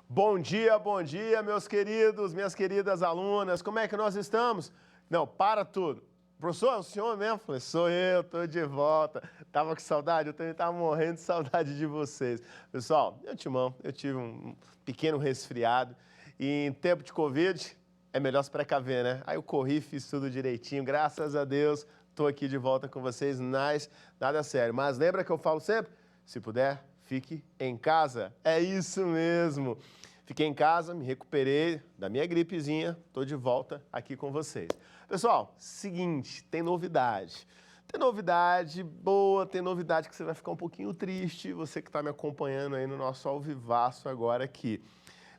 Bom dia, meus queridos, minhas queridas alunas. Como é que nós estamos? Não, para tudo. Professor, é o senhor mesmo? Falei, sou eu, estou de volta. Tava com saudade? Eu também estava morrendo de saudade de vocês. Pessoal, eu tive um pequeno resfriado e em tempo de Covid é melhor se precaver, né? Aí eu corri, fiz tudo direitinho, graças a Deus, estou aqui de volta com vocês, mas nada sério. Mas lembra que eu falo sempre? Se puder, fique em casa. É isso mesmo. Fiquei em casa, me recuperei da minha gripezinha, estou de volta aqui com vocês. Pessoal, seguinte, tem novidade. Tem novidade boa, tem novidade que você vai ficar um pouquinho triste, você que está me acompanhando aí no nosso ao vivaço agora aqui.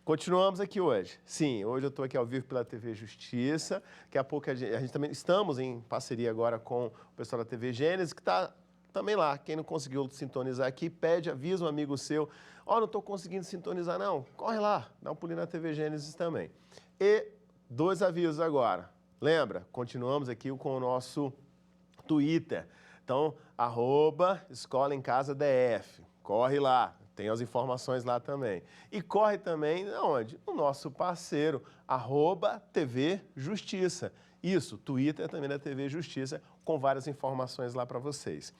Continuamos aqui hoje. Sim, hoje eu estou aqui ao vivo pela TV Justiça. Daqui a pouco a gente também estamos em parceria agora com o pessoal da TV Gênesis, que está também lá. Quem não conseguiu sintonizar aqui, pede, avisa um amigo seu. Ó, não estou conseguindo sintonizar não. Corre lá, dá um pulinho na TV Gênesis também. E dois avisos agora. Lembra, continuamos aqui com o nosso Twitter. Então, @Escola em Casa DF. Corre lá, tem as informações lá também. E corre também, onde? No nosso parceiro, @TV Justiça. Isso, Twitter também da TV Justiça, com várias informações lá para vocês.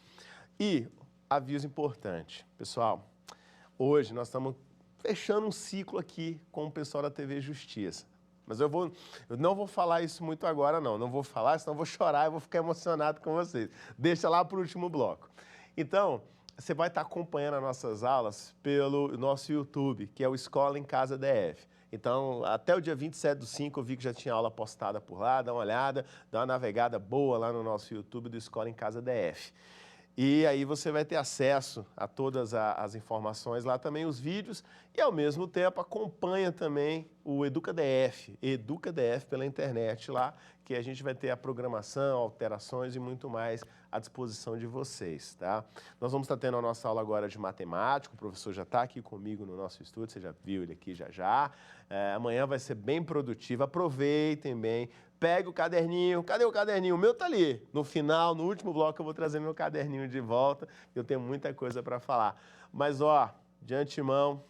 E aviso importante, pessoal, hoje nós estamos fechando um ciclo aqui com o pessoal da TV Justiça. Mas eu não vou falar isso muito agora, não vou falar, senão eu vou chorar e vou ficar emocionado com vocês. Deixa lá para o último bloco. Então, você vai estar acompanhando as nossas aulas pelo nosso YouTube, que é o Escola em Casa DF. Então, até o dia 27/5 eu vi que já tinha aula postada por lá, dá uma olhada, dá uma navegada boa lá no nosso YouTube do Escola em Casa DF. E aí você vai ter acesso a todas as informações lá, também os vídeos, e ao mesmo tempo acompanha também o EducaDF pela internet lá, que a gente vai ter a programação, alterações e muito mais à disposição de vocês, tá? Nós vamos estar tendo a nossa aula agora de matemática, o professor já está aqui comigo no nosso estúdio, você já viu ele aqui já. Amanhã vai ser bem produtivo, aproveitem bem. Pega o caderninho. Cadê o caderninho? O meu tá ali. No final, no último bloco, eu vou trazer meu caderninho de volta. Eu tenho muita coisa para falar. Mas, ó, de antemão,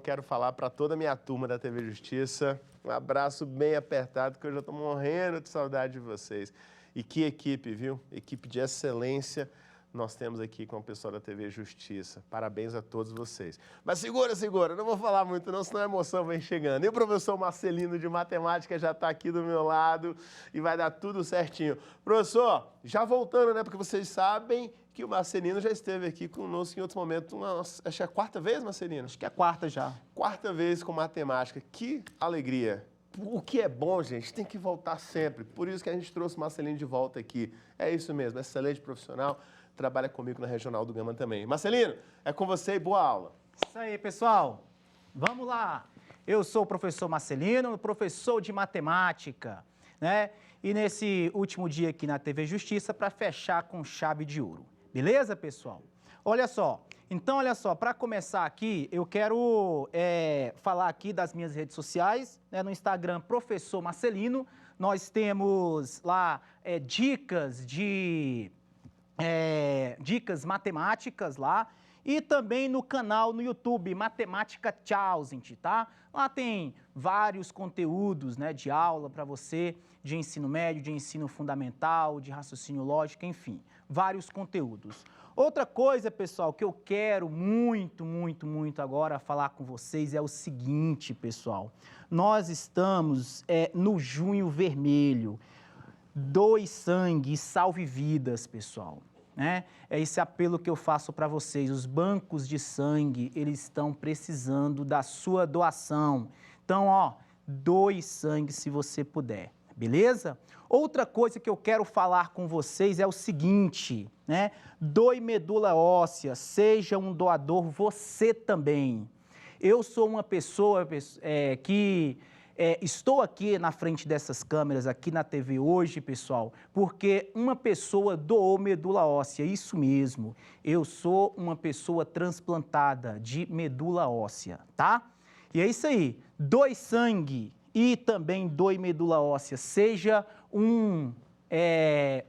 quero falar para toda a minha turma da TV Justiça. Um abraço bem apertado, que eu já estou morrendo de saudade de vocês. E que equipe, viu? Equipe de excelência nós temos aqui com o pessoal da TV Justiça. Parabéns a todos vocês. Mas segura, não vou falar muito não, senão a emoção vem chegando. E o professor Marcelino de Matemática já está aqui do meu lado e vai dar tudo certinho. Professor, já voltando, né, porque vocês sabem que o Marcelino já esteve aqui conosco em outros momentos. Acho que é a quarta vez, Marcelino? Acho que é a quarta já. Quarta vez com matemática. Que alegria. O que é bom, gente, tem que voltar sempre. Por isso que a gente trouxe o Marcelino de volta aqui. É isso mesmo, excelente profissional. Trabalha comigo na Regional do Gama também. Marcelino, é com você e boa aula. Isso aí, pessoal. Vamos lá. Eu sou o professor Marcelino, professor de matemática, né? E nesse último dia aqui na TV Justiça para fechar com chave de ouro. Beleza, pessoal? Olha só. Então, olha só, para começar aqui, eu quero falar aqui das minhas redes sociais, né? No Instagram, Professor Marcelino. Nós temos lá dicas matemáticas lá, e também no canal no YouTube, Matemática Challenge, tá? Lá tem vários conteúdos, né, de aula para você, de ensino médio, de ensino fundamental, de raciocínio lógico, enfim, vários conteúdos. Outra coisa, pessoal, que eu quero muito agora falar com vocês é o seguinte, pessoal. Nós estamos no Junho Vermelho. Doe sangue e salve vidas, pessoal. Né? É esse apelo que eu faço para vocês. Os bancos de sangue, eles estão precisando da sua doação. Então, ó, doe sangue se você puder, beleza? Outra coisa que eu quero falar com vocês é o seguinte, né? Doe medula óssea, seja um doador você também. Eu sou uma pessoa que... estou aqui na frente dessas câmeras, aqui na TV hoje, pessoal, porque uma pessoa doou medula óssea, isso mesmo. Eu sou uma pessoa transplantada de medula óssea, tá? E é isso aí, doe sangue e também doe medula óssea. Seja um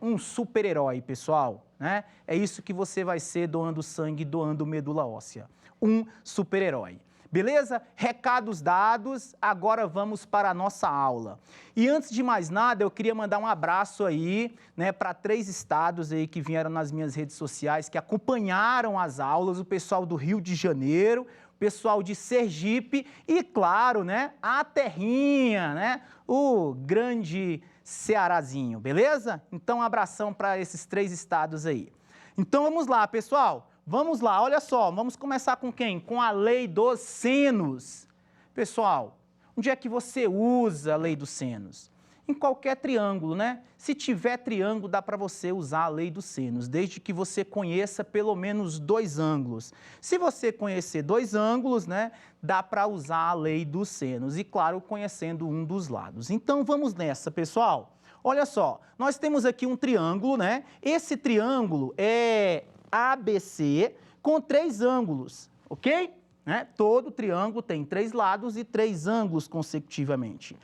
um super-herói, pessoal, né? É isso que você vai ser doando sangue, doando medula óssea. Um super-herói. Beleza? Recados dados, agora vamos para a nossa aula. E antes de mais nada, eu queria mandar um abraço aí, né, para 3 estados aí que vieram nas minhas redes sociais, que acompanharam as aulas, o pessoal do Rio de Janeiro, o pessoal de Sergipe e, claro, né, a terrinha, né, o grande Cearazinho, beleza? Então, um abração para esses 3 estados aí. Então, vamos lá, pessoal. Vamos lá, olha só, vamos começar com quem? Com a lei dos senos. Pessoal, onde é que você usa a lei dos senos? Em qualquer triângulo, né? Se tiver triângulo, dá para você usar a lei dos senos, desde que você conheça pelo menos 2 ângulos. Se você conhecer 2 ângulos, né, dá para usar a lei dos senos, e claro, conhecendo um dos lados. Então, vamos nessa, pessoal. Olha só, nós temos aqui um triângulo, né? Esse triângulo é ABC com 3 ângulos, ok? Né? Todo triângulo tem 3 lados e 3 ângulos consecutivamente.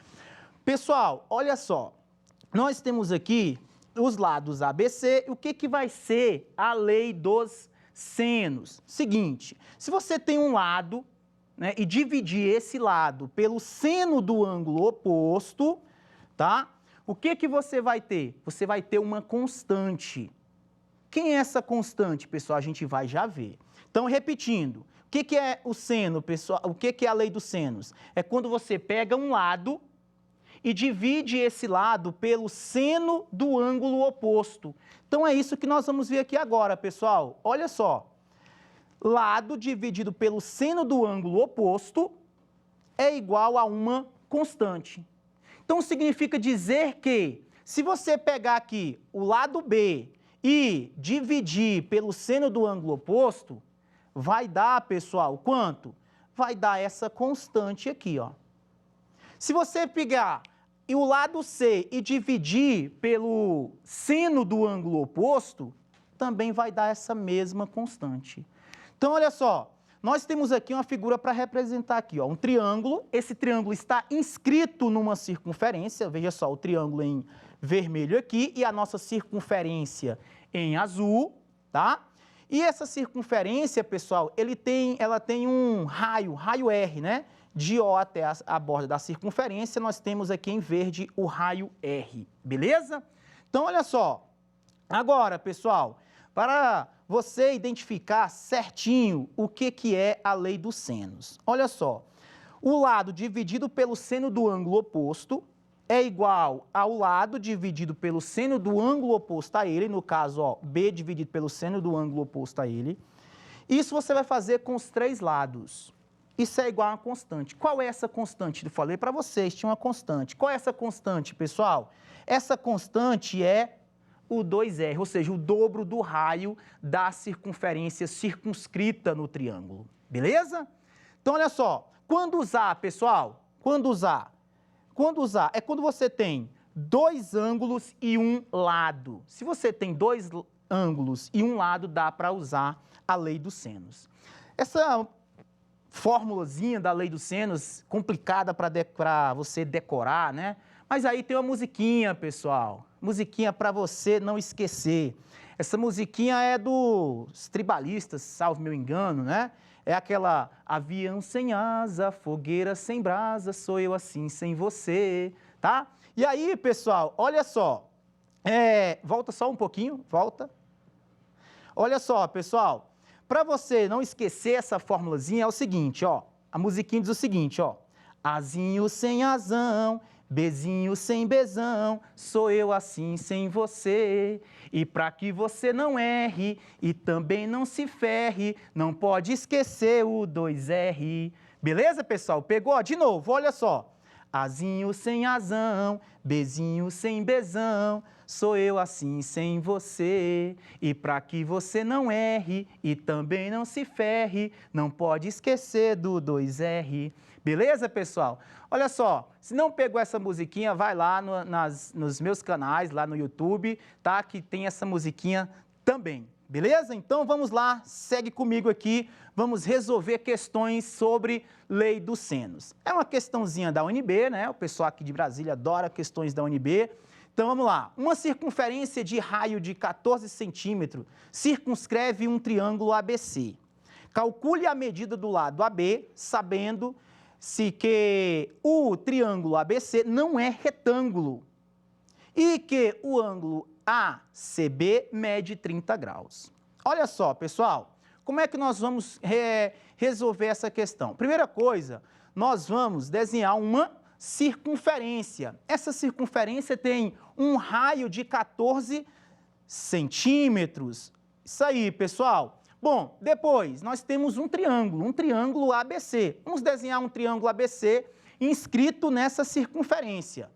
Pessoal, olha só, nós temos aqui os lados ABC, o que vai ser a lei dos senos? Seguinte, se você tem um lado, né, e dividir esse lado pelo seno do ângulo oposto, tá? O que você vai ter? Você vai ter uma constante. Quem é essa constante, pessoal? A gente vai já ver. Então, repetindo, o que é o seno, pessoal? O que é a lei dos senos? É quando você pega um lado e divide esse lado pelo seno do ângulo oposto. Então, é isso que nós vamos ver aqui agora, pessoal. Olha só. Lado dividido pelo seno do ângulo oposto é igual a uma constante. Então, significa dizer que, se você pegar aqui o lado B e dividir pelo seno do ângulo oposto, vai dar, pessoal, quanto? Vai dar essa constante aqui, ó. Se você pegar o lado C e dividir pelo seno do ângulo oposto, também vai dar essa mesma constante. Então, olha só, nós temos aqui uma figura para representar aqui, ó, um triângulo. Esse triângulo está inscrito numa circunferência, veja só, o triângulo em vermelho aqui e a nossa circunferência em azul, tá? E essa circunferência, pessoal, ela tem um raio R, né? De O até a borda da circunferência, nós temos aqui em verde o raio R, beleza? Então, olha só. Agora, pessoal, para você identificar certinho o que é a lei dos senos. Olha só, o lado dividido pelo seno do ângulo oposto é igual ao lado dividido pelo seno do ângulo oposto a ele, no caso, ó, B dividido pelo seno do ângulo oposto a ele. Isso você vai fazer com os 3 lados. Isso é igual a uma constante. Qual é essa constante? Eu falei para vocês, tinha uma constante. Qual é essa constante, pessoal? Essa constante é o 2R, ou seja, o dobro do raio da circunferência circunscrita no triângulo. Beleza? Então, olha só. Quando usar, pessoal? Quando usar? Quando usar é quando você tem 2 ângulos e um lado. Se você tem 2 ângulos e um lado, dá para usar a lei dos senos. Essa formulazinha da lei dos senos, complicada para você decorar, né? Mas aí tem uma musiquinha, pessoal. Musiquinha para você não esquecer. Essa musiquinha é dos tribalistas, salvo meu engano, né? É aquela avião sem asa, fogueira sem brasa, sou eu assim sem você, tá? E aí, pessoal, olha só. Volta só um pouquinho, volta. Olha só, pessoal. Para você não esquecer essa formulazinha, é o seguinte, ó. A musiquinha diz o seguinte, ó. Azinho sem azão, bezinho sem bezão, sou eu assim sem você. E para que você não erre e também não se ferre, não pode esquecer o 2R. Beleza, pessoal? Pegou? De novo, olha só. Azinho sem azão, bezinho sem bezão, sou eu assim sem você. E para que você não erre e também não se ferre, não pode esquecer do 2R. Beleza, pessoal? Olha só, se não pegou essa musiquinha, vai lá nos meus canais, lá no YouTube, tá? Que tem essa musiquinha também. Beleza? Então vamos lá, segue comigo aqui, vamos resolver questões sobre lei dos senos. É uma questãozinha da UNB, né? O pessoal aqui de Brasília adora questões da UNB. Então, vamos lá. Uma circunferência de raio de 14 centímetros circunscreve um triângulo ABC. Calcule a medida do lado AB, sabendo-se que o triângulo ABC não é retângulo e que o ângulo ACB mede 30 graus. Olha só, pessoal, como é que nós vamos resolver essa questão? Primeira coisa, nós vamos desenhar uma circunferência. Essa circunferência tem um raio de 14 centímetros. Isso aí, pessoal. Bom, depois nós temos um triângulo ABC. Vamos desenhar um triângulo ABC inscrito nessa circunferência.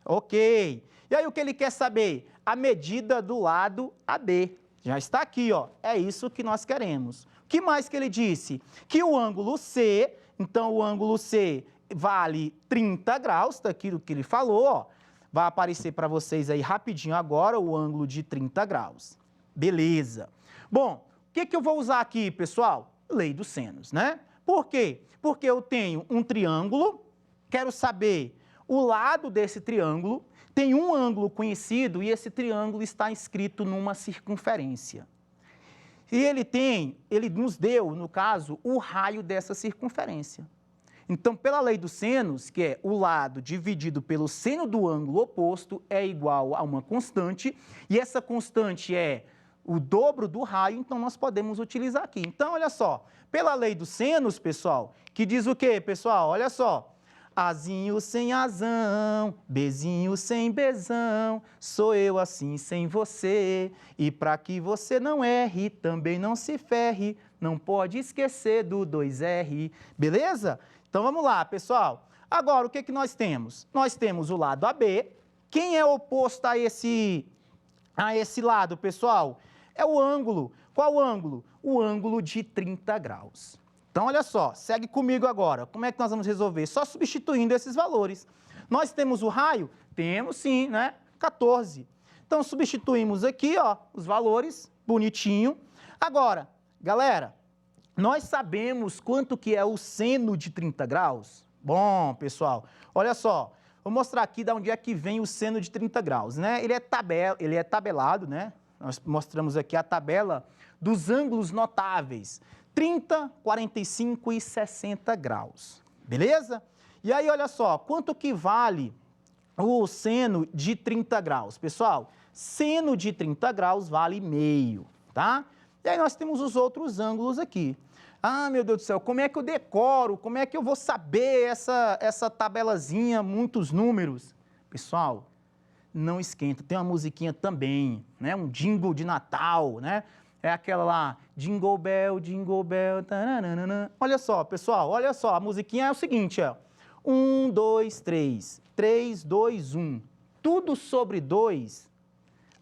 Ok. E aí o que ele quer saber? A medida do lado AB. Já está aqui, ó. É isso que nós queremos. O que mais que ele disse? Que o ângulo C, então o ângulo C vale 30 graus, está aqui o que ele falou, ó. Vai aparecer para vocês aí rapidinho agora o ângulo de 30 graus. Beleza. Bom, o que eu vou usar aqui, pessoal? Lei dos senos, né? Por quê? Porque eu tenho um triângulo, quero saber o lado desse triângulo, tem um ângulo conhecido e esse triângulo está inscrito numa circunferência. E ele nos deu, no caso, o raio dessa circunferência. Então, pela lei dos senos, que é o lado dividido pelo seno do ângulo oposto, é igual a uma constante, e essa constante é o dobro do raio, então nós podemos utilizar aqui. Então, olha só, pela lei dos senos, pessoal, que diz o quê, pessoal? Olha só, Azinho sem azão, bezinho sem bezão, sou eu assim sem você, e para que você não erre, também não se ferre, não pode esquecer do 2R, beleza? Então, vamos lá, pessoal. Agora, o que nós temos? Nós temos o lado AB. Quem é oposto a esse lado, pessoal? É o ângulo. Qual ângulo? O ângulo de 30 graus. Então, olha só, segue comigo agora. Como é que nós vamos resolver? Só substituindo esses valores. Nós temos o raio? Temos sim, né? 14. Então, substituímos aqui, ó, os valores, bonitinho. Agora, galera, nós sabemos quanto que é o seno de 30 graus? Bom, pessoal, olha só, vou mostrar aqui de onde é que vem o seno de 30 graus, né? Ele é tabelado, né? Nós mostramos aqui a tabela dos ângulos notáveis, 30, 45 e 60 graus, beleza? E aí, olha só, quanto que vale o seno de 30 graus? Pessoal, seno de 30 graus vale meio, tá? E aí nós temos os outros ângulos aqui. Ah, meu Deus do céu, como é que eu decoro? Como é que eu vou saber essa tabelazinha, muitos números? Pessoal, não esquenta, tem uma musiquinha também, né? Um jingle de Natal, né? É aquela lá, Jingle Bell, taranana. Olha só, pessoal, olha só, a musiquinha é o seguinte, ó. 1, 2, 3, 3, 2, 1. Tudo sobre 2,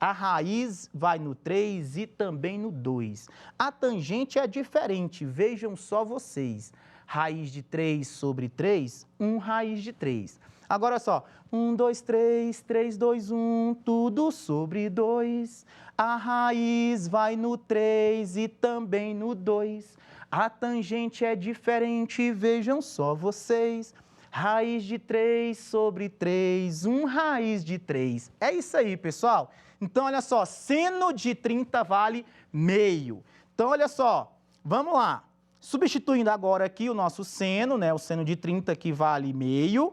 a raiz vai no 3 e também no 2. A tangente é diferente, vejam só vocês. Raiz de 3 sobre 3, 1 raiz de 3. Agora só, 1, 2, 3, 3, 2, 1, tudo sobre 2. A raiz vai no 3 e também no 2. A tangente é diferente, vejam só vocês. Raiz de 3 sobre 3, 1 raiz de 3. É isso aí, pessoal. Então, olha só, seno de 30 vale meio. Então, olha só, vamos lá. Substituindo agora aqui o nosso seno, né? O seno de 30 que vale meio.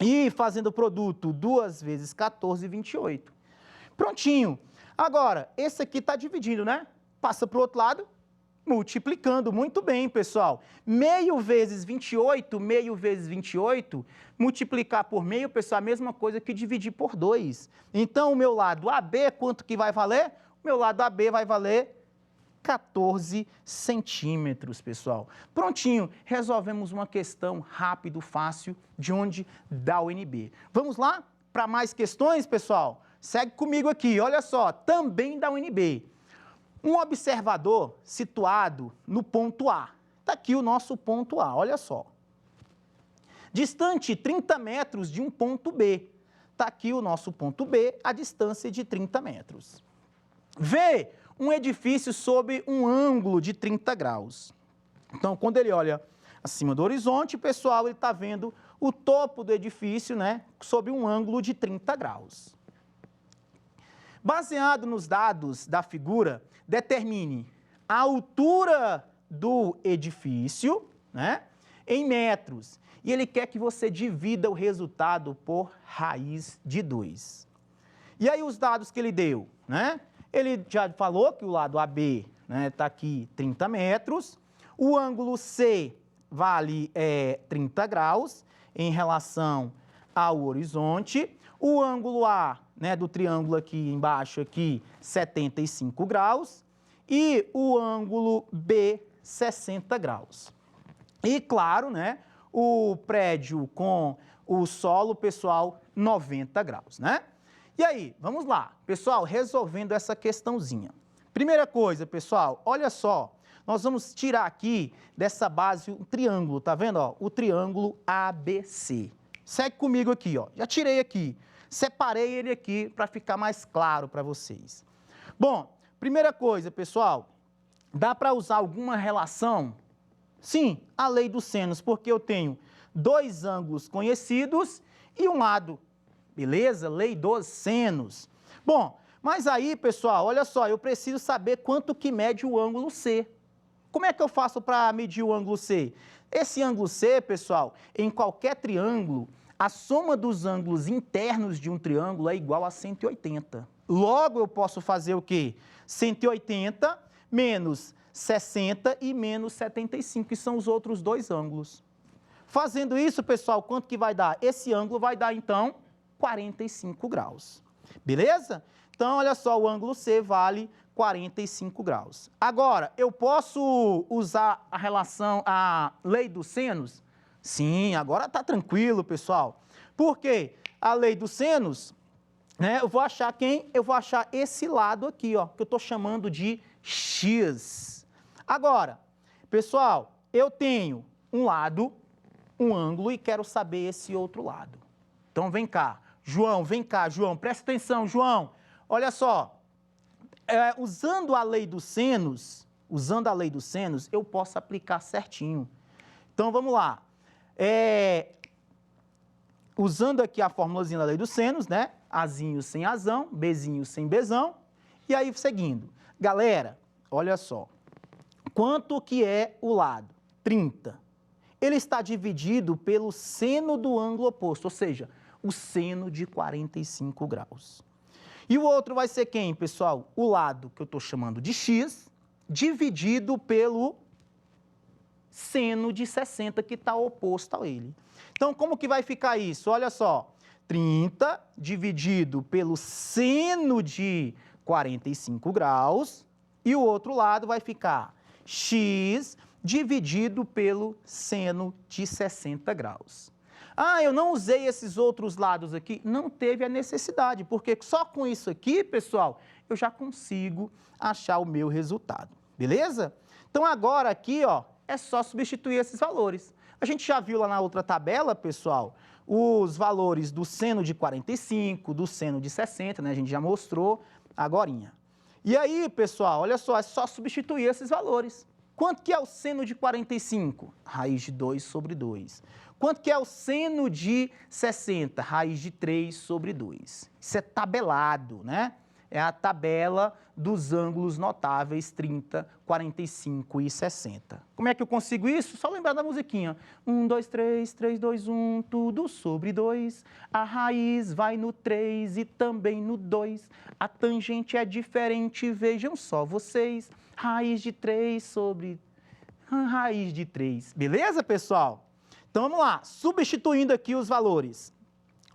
E fazendo o produto 2 vezes 14, 28. Prontinho. Agora, esse aqui está dividindo, né? Passa para o outro lado, multiplicando. Muito bem, pessoal. Meio vezes 28, multiplicar por meio, pessoal, a mesma coisa que dividir por 2. Então, o meu lado AB, quanto que vai valer? O meu lado AB vai valer 14 centímetros, pessoal. Prontinho, resolvemos uma questão rápido, fácil, de onde da UNB. Vamos lá para mais questões, pessoal? Segue comigo aqui, olha só, também da UNB. Um observador situado no ponto A. Está aqui o nosso ponto A, olha só. Distante 30 metros de um ponto B. Está aqui o nosso ponto B, a distância de 30 metros. Vê um edifício sob um ângulo de 30 graus. Então, quando ele olha acima do horizonte, pessoal, ele está vendo o topo do edifício, né, sob um ângulo de 30 graus. Baseado nos dados da figura, determine a altura do edifício, né, em metros. E ele quer que você divida o resultado por raiz de 2. E aí os dados que ele deu, né? Ele já falou que o lado AB está aqui 30 metros, o ângulo C vale 30 graus em relação ao horizonte, o ângulo A, né, do triângulo aqui embaixo, aqui, 75 graus, e o ângulo B, 60 graus. E claro, né, o prédio com o solo, pessoal, 90 graus, né? E aí, vamos lá, pessoal, resolvendo essa questãozinha. Primeira coisa, pessoal, olha só, nós vamos tirar aqui dessa base um triângulo, tá vendo, ó? O triângulo ABC. Segue comigo aqui, ó. Já tirei aqui, separei ele aqui para ficar mais claro para vocês. Bom, primeira coisa, pessoal, dá para usar alguma relação? Sim, a lei dos senos, porque eu tenho dois ângulos conhecidos e um lado. Beleza? Lei dos senos. Bom, mas aí, pessoal, olha só, eu preciso saber quanto que mede o ângulo C. Como é que eu faço para medir o ângulo C? Esse ângulo C, pessoal, em qualquer triângulo, a soma dos ângulos internos de um triângulo é igual a 180. Logo, eu posso fazer o quê? 180 menos 60 e menos 75, que são os outros dois ângulos. Fazendo isso, pessoal, quanto que vai dar? Esse ângulo vai dar, então, 45 graus. Beleza? Então, olha só, o ângulo C vale 45 graus. Agora, eu posso usar a relação, a lei dos senos? Sim, agora tá tranquilo, pessoal. Por quê? A lei dos senos, né, eu vou achar quem? Eu vou achar esse lado aqui, ó, que eu tô chamando de X. Agora, pessoal, eu tenho um lado, um ângulo, e quero saber esse outro lado. Então, vem cá. João, vem cá, João, presta atenção, João. Olha só, usando a lei dos senos, eu posso aplicar certinho. Então, vamos lá. Usando aqui a formulazinha da lei dos senos, né? Azinho sem azão, Bzinho sem Bzão. E aí, seguindo. Galera, olha só. Quanto que é o lado? 30. Ele está dividido pelo seno do ângulo oposto, ou seja, o seno de 45 graus. E o outro vai ser quem, pessoal? O lado que eu estou chamando de X, dividido pelo seno de 60, que está oposto a ele. Então, como que vai ficar isso? Olha só, 30 dividido pelo seno de 45 graus, e o outro lado vai ficar X dividido pelo seno de 60 graus. Ah, eu não usei esses outros lados aqui. Não teve a necessidade, porque só com isso aqui, pessoal, eu já consigo achar o meu resultado. Beleza? Então, agora aqui, ó, é só substituir esses valores. A gente já viu lá na outra tabela, pessoal, os valores do seno de 45, do seno de 60, né? A gente já mostrou agorinha. E aí, pessoal, olha só, é só substituir esses valores. Quanto que é o seno de 45? Raiz de 2 sobre 2. Quanto que é o seno de 60? Raiz de 3 sobre 2. Isso é tabelado, né? É a tabela dos ângulos notáveis 30, 45 e 60. Como é que eu consigo isso? Só lembrar da musiquinha. 1, 2, 3, 3, 2, 1, tudo sobre 2. A raiz vai no 3 e também no 2. A tangente é diferente, vejam só vocês. Raiz de 3 sobre raiz de 3. Beleza, pessoal? Então, vamos lá. Substituindo aqui os valores.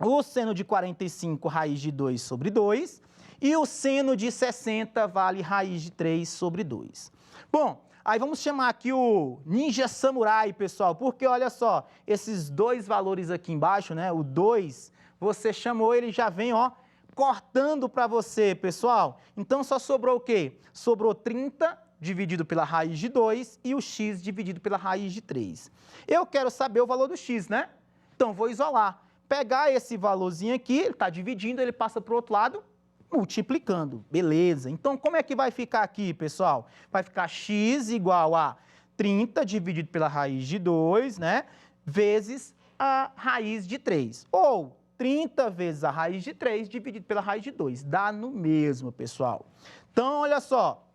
O seno de 45, raiz de 2 sobre 2. E o seno de 60 vale raiz de 3 sobre 2. Bom, aí vamos chamar aqui o Ninja Samurai, pessoal, porque olha só, esses dois valores aqui embaixo, né, o 2, você chamou, ele já vem, ó, cortando para você, pessoal. Então, só sobrou o quê? Sobrou 30 dividido pela raiz de 2 e o x dividido pela raiz de 3. Eu quero saber o valor do x, né? Então, vou isolar. Pegar esse valorzinho aqui, ele está dividindo, ele passa para o outro lado, multiplicando. Beleza. Então, como é que vai ficar aqui, pessoal? Vai ficar x igual a 30 dividido pela raiz de 2, né? Vezes a raiz de 3. Ou 30 vezes a raiz de 3 dividido pela raiz de 2. Dá no mesmo, pessoal. Então, olha só,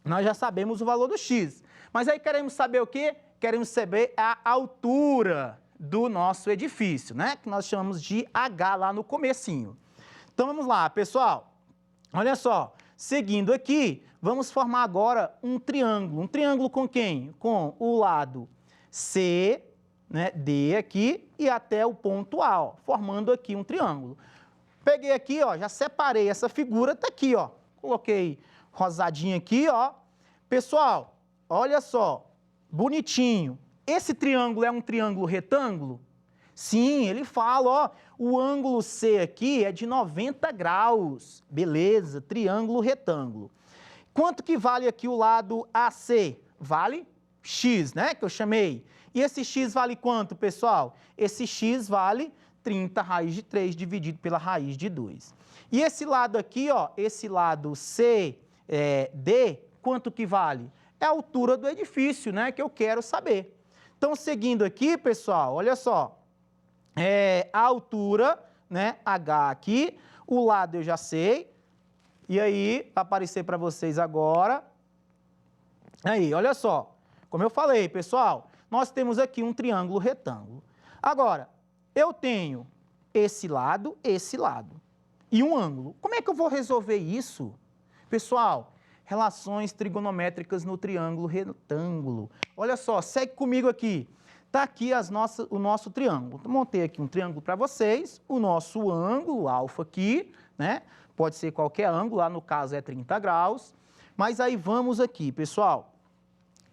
nós já sabemos o valor do x. Mas aí queremos saber o quê? Queremos saber a altura do nosso edifício, né? Que nós chamamos de H lá no comecinho. Então, vamos lá, pessoal. Olha só, seguindo aqui, vamos formar agora um triângulo. Um triângulo com quem? Com o lado C, né, D aqui e até o ponto A, ó, formando aqui um triângulo. Peguei aqui, ó, já separei essa figura, tá aqui, ó. Coloquei rosadinho aqui, ó. Pessoal, olha só, bonitinho. Esse triângulo é um triângulo retângulo? Sim, ele fala, ó, o ângulo C aqui é de 90 graus. Beleza, triângulo retângulo. Quanto que vale aqui o lado AC? Vale x, né, que eu chamei. E esse x vale quanto, pessoal? Esse x vale 30 raiz de 3 dividido pela raiz de 2. E esse lado aqui, ó, esse lado C, D, quanto que vale? É a altura do edifício, né, que eu quero saber. Então, seguindo aqui, pessoal, olha só, a altura, né, H aqui, o lado eu já sei, e aí, vai aparecer para vocês agora. Aí, olha só, como eu falei, pessoal, nós temos aqui um triângulo retângulo. Agora, eu tenho esse lado e um ângulo. Como é que eu vou resolver isso? Pessoal, relações trigonométricas no triângulo retângulo. Olha só, segue comigo aqui. Está aqui o nosso triângulo. Eu montei aqui um triângulo para vocês, o nosso ângulo alfa aqui, né? Pode ser qualquer ângulo, lá no caso é 30 graus. Mas aí vamos aqui, pessoal.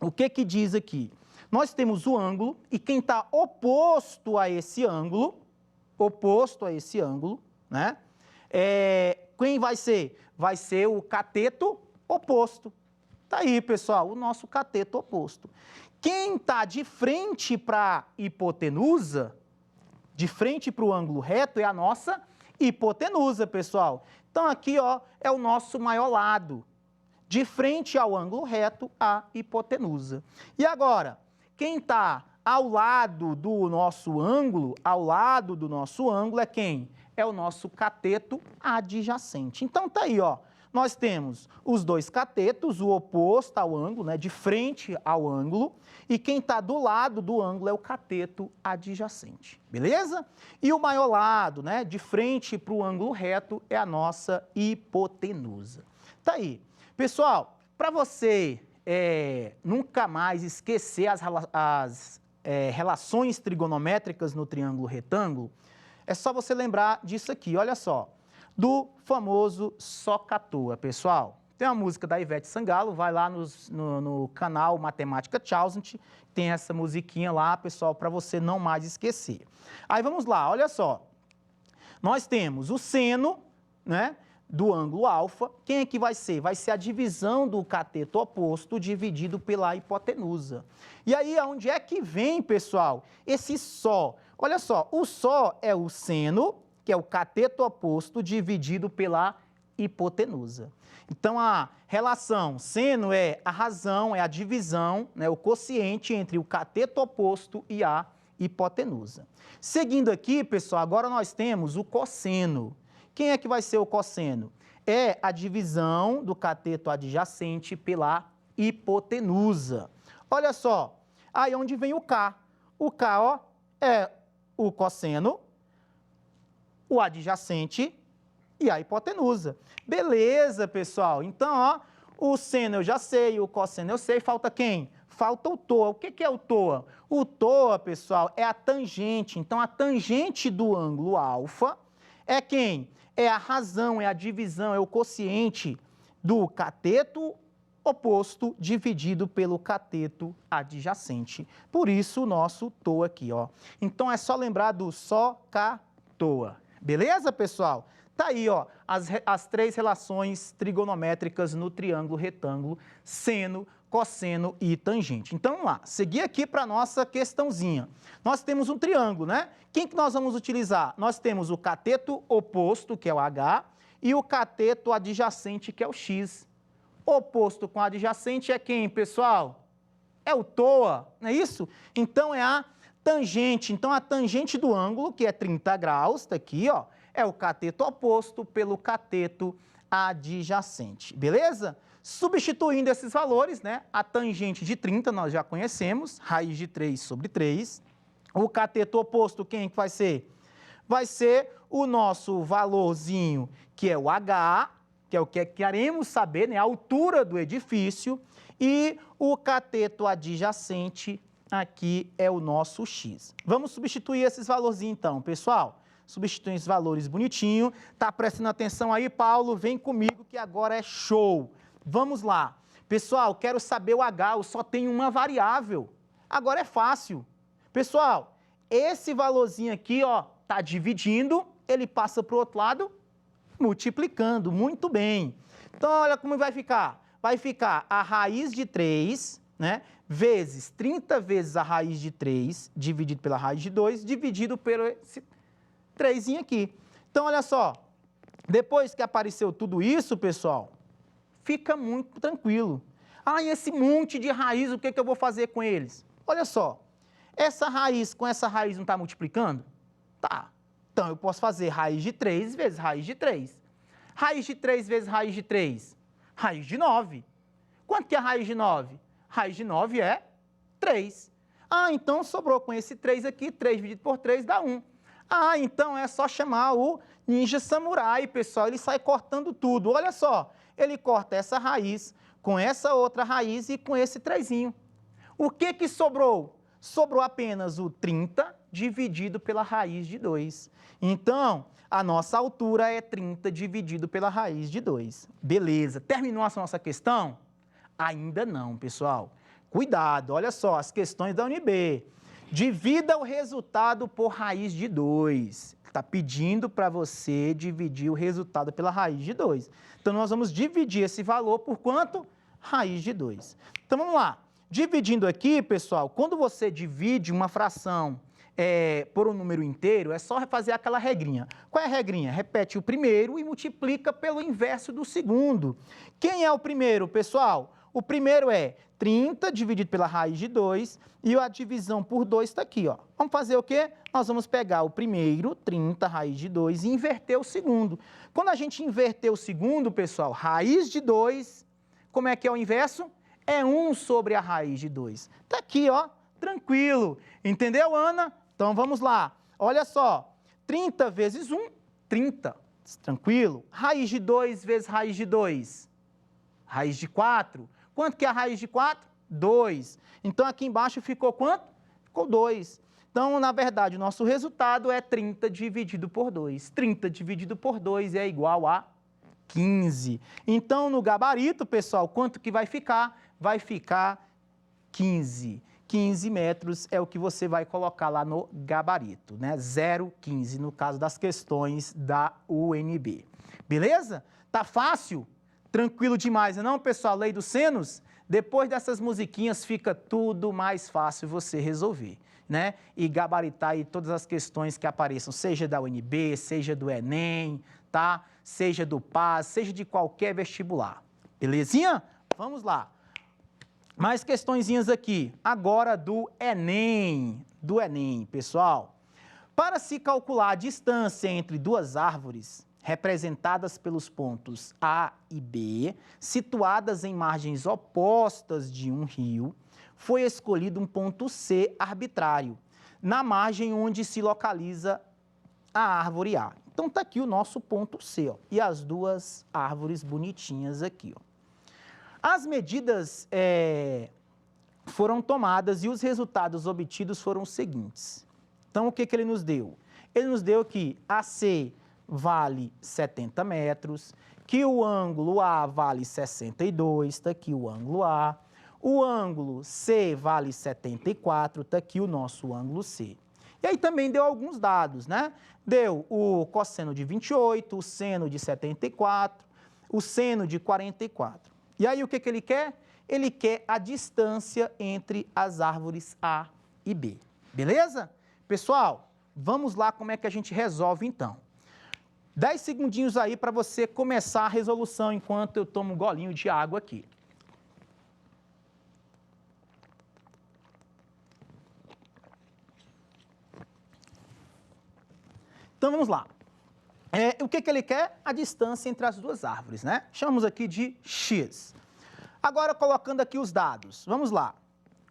O que que diz aqui? Nós temos o ângulo e quem está oposto a esse ângulo, né? Quem vai ser? Vai ser o cateto oposto. Tá aí, pessoal, o nosso cateto oposto. Quem está de frente para a hipotenusa, de frente para o ângulo reto, é a nossa hipotenusa, pessoal. Então, aqui, ó, é o nosso maior lado. De frente ao ângulo reto, a hipotenusa. E agora, quem está ao lado do nosso ângulo, é quem? É o nosso cateto adjacente. Então, tá aí, ó. Nós temos os dois catetos, o oposto ao ângulo, né, de frente ao ângulo, e quem está do lado do ângulo é o cateto adjacente, beleza? E o maior lado, né, de frente para o ângulo reto, é a nossa hipotenusa. Tá aí. Pessoal, para você nunca mais esquecer as relações trigonométricas no triângulo retângulo, é só você lembrar disso aqui, olha só, do famoso SOHCAHTOA, pessoal. Tem uma música da Ivete Sangalo, vai lá no canal Matemática Challenge, tem essa musiquinha lá, pessoal, para você não mais esquecer. Aí vamos lá, olha só. Nós temos o seno, né, do ângulo alfa. Quem é que vai ser? Vai ser a divisão do cateto oposto dividido pela hipotenusa. E aí, aonde é que vem, pessoal, esse só? Olha só, o só é o seno, que é o cateto oposto dividido pela hipotenusa. Então, a relação seno é a razão, é a divisão, né, o quociente entre o cateto oposto e a hipotenusa. Seguindo aqui, pessoal, agora nós temos o cosseno. Quem é que vai ser o cosseno? É a divisão do cateto adjacente pela hipotenusa. Olha só, aí onde vem o K. O K, ó, é o cosseno, o adjacente e a hipotenusa. Beleza, pessoal? Então, ó, o seno eu já sei, o cosseno eu sei, falta quem? Falta o TOA. O que é o TOA? O TOA, pessoal, é a tangente. Então, a tangente do ângulo alfa é quem? É a razão, é a divisão, é o quociente do cateto oposto dividido pelo cateto adjacente. Por isso, o nosso TOA aqui, ó. Então, é só lembrar do SOHCAHTOA. Beleza, pessoal? Tá aí, ó, as três relações trigonométricas no triângulo retângulo, seno, cosseno e tangente. Então, vamos lá, seguir aqui para a nossa questãozinha. Nós temos um triângulo, né? Quem que nós vamos utilizar? Nós temos o cateto oposto, que é o H, e o cateto adjacente, que é o X. Oposto com adjacente é quem, pessoal? É o TOA, não é isso? Então, é a Tangente, então a tangente do ângulo, que é 30 graus, está aqui, ó, é o cateto oposto pelo cateto adjacente, beleza? Substituindo esses valores, né, a tangente de 30 nós já conhecemos, raiz de 3 sobre 3. O cateto oposto, quem que vai ser? Vai ser o nosso valorzinho, que é o H, que é o que queremos saber, né, a altura do edifício, e o cateto adjacente, aqui é o nosso X. Vamos substituir esses valorzinhos então, pessoal. Substituir esses valores bonitinho. Tá prestando atenção aí, Paulo? Vem comigo que agora é show. Vamos lá. Pessoal, quero saber o H, eu só tenho uma variável. Agora é fácil. Pessoal, esse valorzinho aqui, ó, tá dividindo, ele passa para o outro lado, multiplicando. Muito bem. Então, olha como vai ficar. Vai ficar a raiz de 3, né, vezes 30 vezes a raiz de 3, dividido pela raiz de 2, dividido pelo esse 3 aqui. Então, olha só, depois que apareceu tudo isso, pessoal, fica muito tranquilo. Ah, e esse monte de raiz, o que que eu vou fazer com eles? Olha só, essa raiz com essa raiz não está multiplicando? Tá. Então, eu posso fazer raiz de 3 vezes raiz de 3. Raiz de 3 vezes raiz de 3? Raiz de 9. Quanto que é a raiz de 9? Raiz de 9 é 3. Ah, então sobrou com esse 3 aqui, 3 dividido por 3 dá 1. Ah, então é só chamar o Ninja Samurai, pessoal, ele sai cortando tudo. Olha só, ele corta essa raiz com essa outra raiz e com esse 3. O que que sobrou? Sobrou apenas o 30 dividido pela raiz de 2. Então, a nossa altura é 30 dividido pela raiz de 2. Beleza, terminou essa nossa questão? Ainda não, pessoal. Cuidado, olha só, as questões da UNB. Divida o resultado por raiz de 2. Está pedindo para você dividir o resultado pela raiz de 2. Então, nós vamos dividir esse valor por quanto? Raiz de 2. Então, vamos lá. Dividindo aqui, pessoal, quando você divide uma fração por um número inteiro, é só fazer aquela regrinha. Qual é a regrinha? Repete o primeiro e multiplica pelo inverso do segundo. Quem é o primeiro, pessoal? O primeiro é 30 dividido pela raiz de 2 e a divisão por 2 está aqui, ó. Vamos fazer o quê? Nós vamos pegar o primeiro, 30, raiz de 2, e inverter o segundo. Quando a gente inverter o segundo, pessoal, raiz de 2, como é que é o inverso? É 1 sobre a raiz de 2. Está aqui, ó, tranquilo. Entendeu, Ana? Então, vamos lá. Olha só, 30 vezes 1, 30. Tranquilo? Raiz de 2 vezes raiz de 2. Raiz de 4. Quanto que é a raiz de 4? 2. Então, aqui embaixo ficou quanto? Ficou 2. Então, na verdade, o nosso resultado é 30 dividido por 2. 30 dividido por 2 é igual a 15. Então, no gabarito, pessoal, quanto que vai ficar? Vai ficar 15. 15 metros é o que você vai colocar lá no gabarito, né? 0,15 no caso das questões da UNB. Beleza? Tá fácil? Tranquilo demais, não, pessoal? Lei dos senos? Depois dessas musiquinhas fica tudo mais fácil você resolver, né? E gabaritar aí todas as questões que apareçam, seja da UNB, seja do Enem, tá? Seja do PAS, seja de qualquer vestibular. Belezinha? Vamos lá. Mais questõezinhas aqui, agora do Enem, pessoal. Para se calcular a distância entre duas árvores, representadas pelos pontos A e B, situadas em margens opostas de um rio, foi escolhido um ponto C arbitrário, na margem onde se localiza a árvore A. Então, está aqui o nosso ponto C, ó, e as duas árvores bonitinhas aqui, ó. As medidas foram tomadas e os resultados obtidos foram os seguintes. Então, o que ele nos deu? Ele nos deu que AC vale 70 metros, que o ângulo A vale 62, está aqui o ângulo A. O ângulo C vale 74, está aqui o nosso ângulo C. E aí também deu alguns dados, né? Deu o cosseno de 28, o seno de 74, o seno de 44. E aí o que ele quer? Ele quer a distância entre as árvores A e B. Beleza? Pessoal, vamos lá como é que a gente resolve então. 10 segundinhos aí para você começar a resolução enquanto eu tomo um golinho de água aqui. Então, vamos lá. O que ele quer? A distância entre as duas árvores, né? Chamamos aqui de x. Agora, colocando aqui os dados. Vamos lá.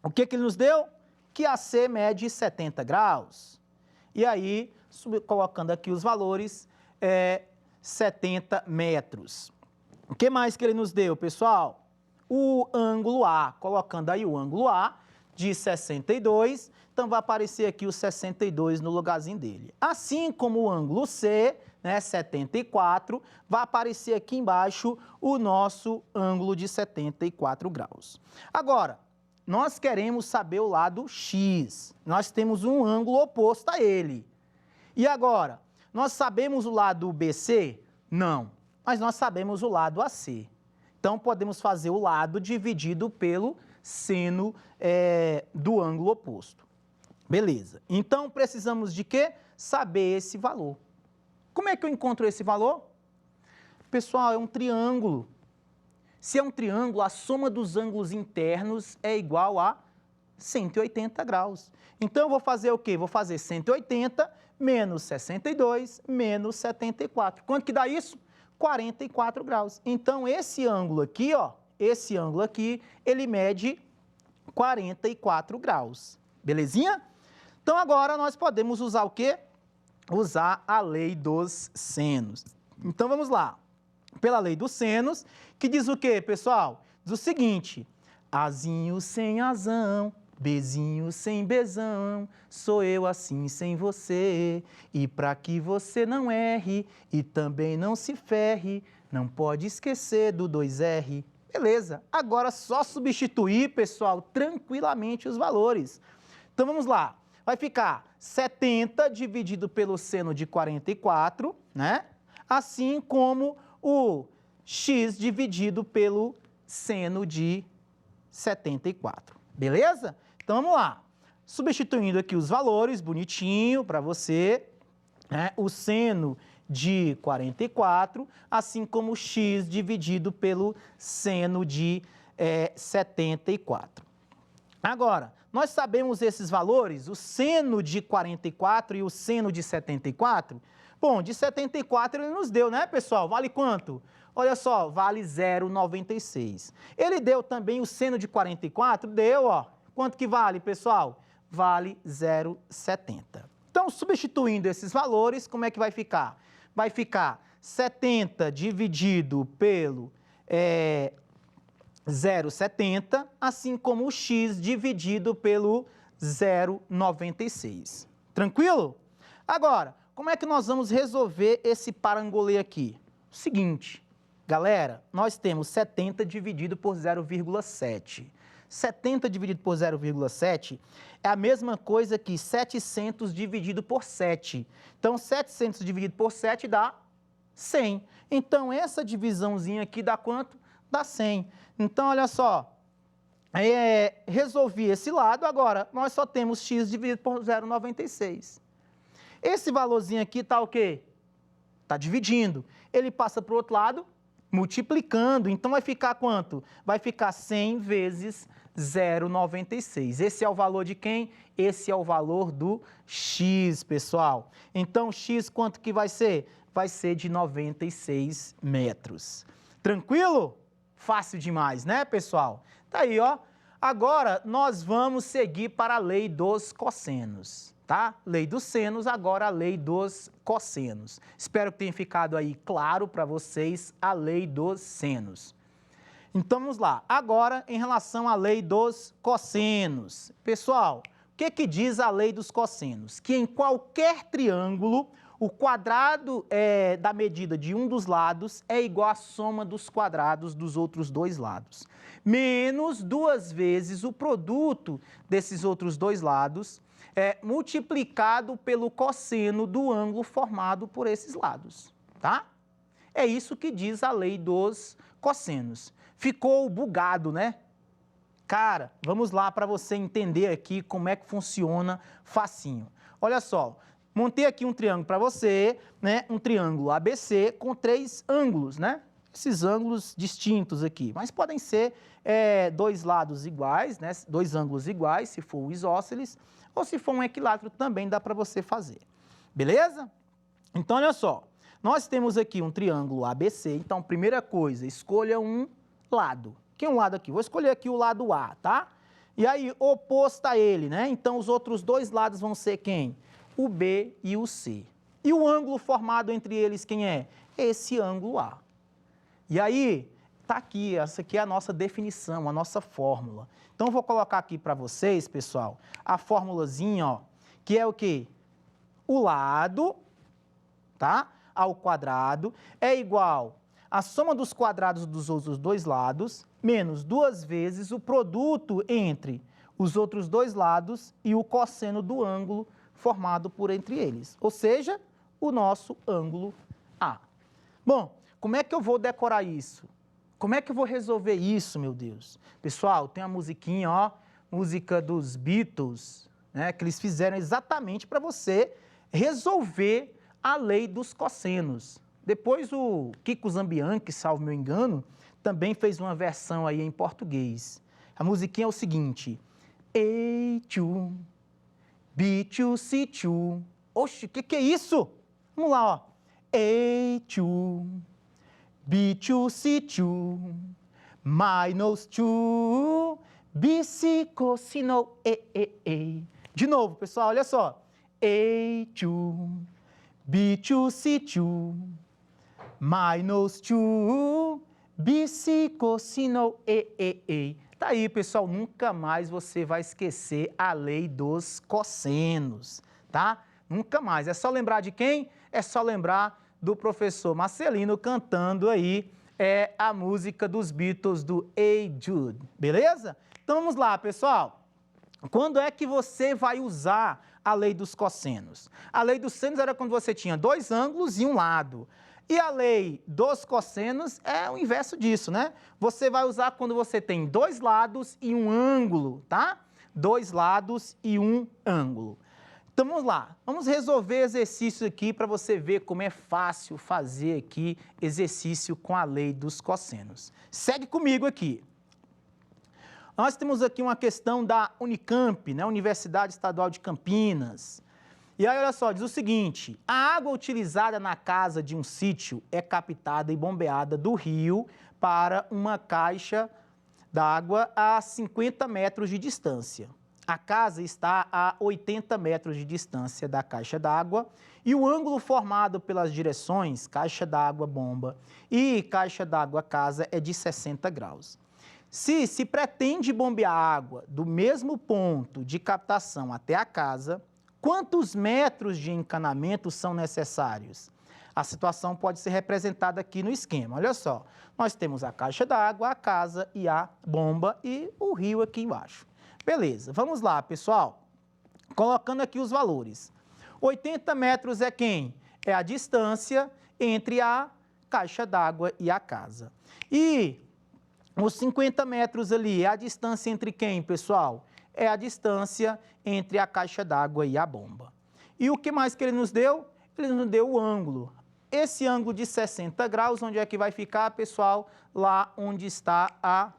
O que ele nos deu? Que AC mede 70 graus. E aí, colocando aqui os valores, 70 metros. O que mais que ele nos deu, pessoal? O ângulo A. Colocando aí o ângulo A de 62, então vai aparecer aqui o 62 no lugarzinho dele. Assim como o ângulo C, né, 74, vai aparecer aqui embaixo o nosso ângulo de 74 graus. Agora, nós queremos saber o lado X. Nós temos um ângulo oposto a ele. E agora, nós sabemos o lado BC? Não, mas nós sabemos o lado AC. Então, podemos fazer o lado dividido pelo seno do ângulo oposto. Beleza. Então, precisamos de quê? Saber esse valor. Como é que eu encontro esse valor? Pessoal, é um triângulo. Se é um triângulo, a soma dos ângulos internos é igual a 180 graus. Então, eu vou fazer o quê? Vou fazer 180 menos 62 menos 74. Quanto que dá isso? 44 graus. Então, esse ângulo aqui, ó, esse ângulo aqui, ele mede 44 graus. Belezinha? Então, agora nós podemos usar o quê? Usar a lei dos senos. Então, vamos lá. Pela lei dos senos, que diz o quê, pessoal? Diz o seguinte: Azinho sem azão, Bezinho sem bezão, sou eu assim sem você. E para que você não erre e também não se ferre, não pode esquecer do 2R. Beleza, agora só substituir, pessoal, tranquilamente os valores. Então vamos lá, vai ficar 70 dividido pelo seno de 44, né? Assim como o x dividido pelo seno de 74, beleza? Então vamos lá, substituindo aqui os valores, bonitinho para você, né? O seno de 44, assim como o x dividido pelo seno de 74. Agora, nós sabemos esses valores, o seno de 44 e o seno de 74? Bom, de 74 ele nos deu, né, pessoal? Vale quanto? Olha só, vale 0,96. Ele deu também o seno de 44? Deu, ó. Quanto que vale, pessoal? Vale 0,70. Então, substituindo esses valores, como é que vai ficar? Vai ficar 70 dividido pelo 0,70, assim como o x dividido pelo 0,96. Tranquilo? Agora, como é que nós vamos resolver esse parangolê aqui? Seguinte, galera, nós temos 70 dividido por 0,7. 70 dividido por 0,7 é a mesma coisa que 700 dividido por 7. Então, 700 dividido por 7 dá 100. Então, essa divisãozinha aqui dá quanto? Dá 100. Então, olha só, resolvi esse lado, agora nós só temos x dividido por 0,96. Esse valorzinho aqui está o quê? Está dividindo. Ele passa para o outro lado, multiplicando. Então, vai ficar quanto? Vai ficar 100 vezes 0,96. Esse é o valor de quem? Esse é o valor do x, pessoal. Então, x quanto que vai ser? Vai ser de 96 metros. Tranquilo? Fácil demais, né, pessoal? Tá aí, ó. Agora, nós vamos seguir para a lei dos cossenos, tá? Lei dos senos, agora a lei dos cossenos. Espero que tenha ficado aí claro para vocês a lei dos senos. Então, vamos lá. Agora, em relação à lei dos cossenos. Pessoal, o que diz a lei dos cossenos? Que em qualquer triângulo, o quadrado da medida de um dos lados é igual à soma dos quadrados dos outros dois lados, menos 2 vezes o produto desses outros dois lados, multiplicado pelo cosseno do ângulo formado por esses lados, tá? É isso que diz a lei dos cossenos. Ficou bugado, né? Cara, vamos lá para você entender aqui como é que funciona facinho. Olha só, montei aqui um triângulo para você, né? Um triângulo ABC com 3 ângulos, né? Esses ângulos distintos aqui, mas podem ser dois lados iguais, né? 2 ângulos iguais, se for o isósceles, ou se for um equilátero também dá para você fazer. Beleza? Então, olha só, nós temos aqui um triângulo ABC, então, primeira coisa, escolha um lado. Que é um lado aqui? Vou escolher aqui o lado A, tá? E aí, oposto a ele, né? Então, os outros dois lados vão ser quem? O B e o C. E o ângulo formado entre eles, quem é? Esse ângulo A. E aí, tá aqui, essa aqui é a nossa definição, a nossa fórmula. Então, eu vou colocar aqui para vocês, pessoal, a formulazinha, ó, que é o quê? O lado, tá? Ao quadrado é igual a soma dos quadrados dos outros dois lados, menos 2 vezes o produto entre os outros dois lados e o cosseno do ângulo formado por entre eles, ou seja, o nosso ângulo A. Bom, como é que eu vou decorar isso? Como é que eu vou resolver isso, meu Deus? Pessoal, tem uma musiquinha, ó, música dos Beatles, né, que eles fizeram exatamente para você resolver a lei dos cossenos. Depois o Kiko Zambianchi, salvo meu engano, também fez uma versão aí em português. A musiquinha é o seguinte: A2, B2, C2. Oxe, o que é isso? Vamos lá, ó. A2, B2, C2, minus 2, BC, cosino, E. De novo, pessoal, olha só. A2, B2, C2, minus 2, BC, cosino, E. Tá aí, pessoal, nunca mais você vai esquecer a lei dos cossenos, tá? Nunca mais. É só lembrar de quem? É só lembrar do professor Marcelino cantando aí a música dos Beatles do Hey Jude, beleza? Então vamos lá, pessoal. Quando é que você vai usar a lei dos cossenos? A lei dos senos era quando você tinha dois ângulos e um lado. E a lei dos cossenos é o inverso disso, né? Você vai usar quando você tem dois lados e um ângulo, tá? Dois lados e um ângulo. Então vamos lá, vamos resolver exercício aqui para você ver como é fácil fazer aqui exercício com a lei dos cossenos. Segue comigo aqui. Nós temos aqui uma questão da Unicamp, né? Universidade Estadual de Campinas. E aí, olha só, diz o seguinte: a água utilizada na casa de um sítio é captada e bombeada do rio para uma caixa d'água a 50 metros de distância. A casa está a 80 metros de distância da caixa d'água e o ângulo formado pelas direções caixa d'água bomba e caixa d'água casa é de 60 graus. Se pretende bombear água do mesmo ponto de captação até a casa, quantos metros de encanamento são necessários? A situação pode ser representada aqui no esquema. Olha só, nós temos a caixa d'água, a casa e a bomba e o rio aqui embaixo. Beleza, vamos lá, pessoal. Colocando aqui os valores. 80 metros é quem? É a distância entre a caixa d'água e a casa. E os 50 metros ali é a distância entre quem, pessoal? É a distância entre a caixa d'água e a bomba. E o que mais que ele nos deu? Ele nos deu o ângulo. Esse ângulo de 60 graus, onde é que vai ficar, pessoal? Lá onde está a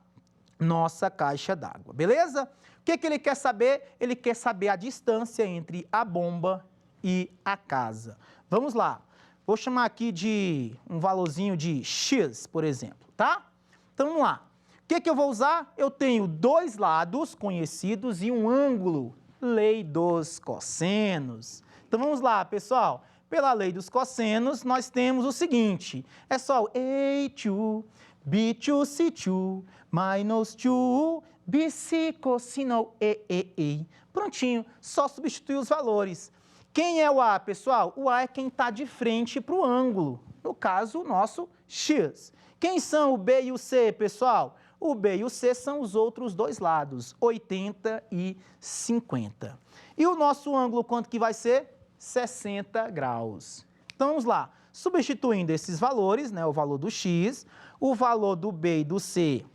nossa caixa d'água, beleza? O que ele quer saber? Ele quer saber a distância entre a bomba e a casa. Vamos lá. Vou chamar aqui de um valorzinho de X, por exemplo, tá? Então, vamos lá. O que eu vou usar? Eu tenho dois lados conhecidos e um ângulo, lei dos cossenos. Então, vamos lá, pessoal. Pela lei dos cossenos, nós temos o seguinte. É só o A2, B2, C2, minus 2, BC, cosino, E. Prontinho, só substituir os valores. Quem é o A, pessoal? O A é quem está de frente para o ângulo. No caso, o nosso X. Quem são o B e o C, pessoal? O B e o C são os outros dois lados, 80 e 50. E o nosso ângulo, quanto que vai ser? 60 graus. Então, vamos lá. Substituindo esses valores, né, o valor do X, o valor do B e do C,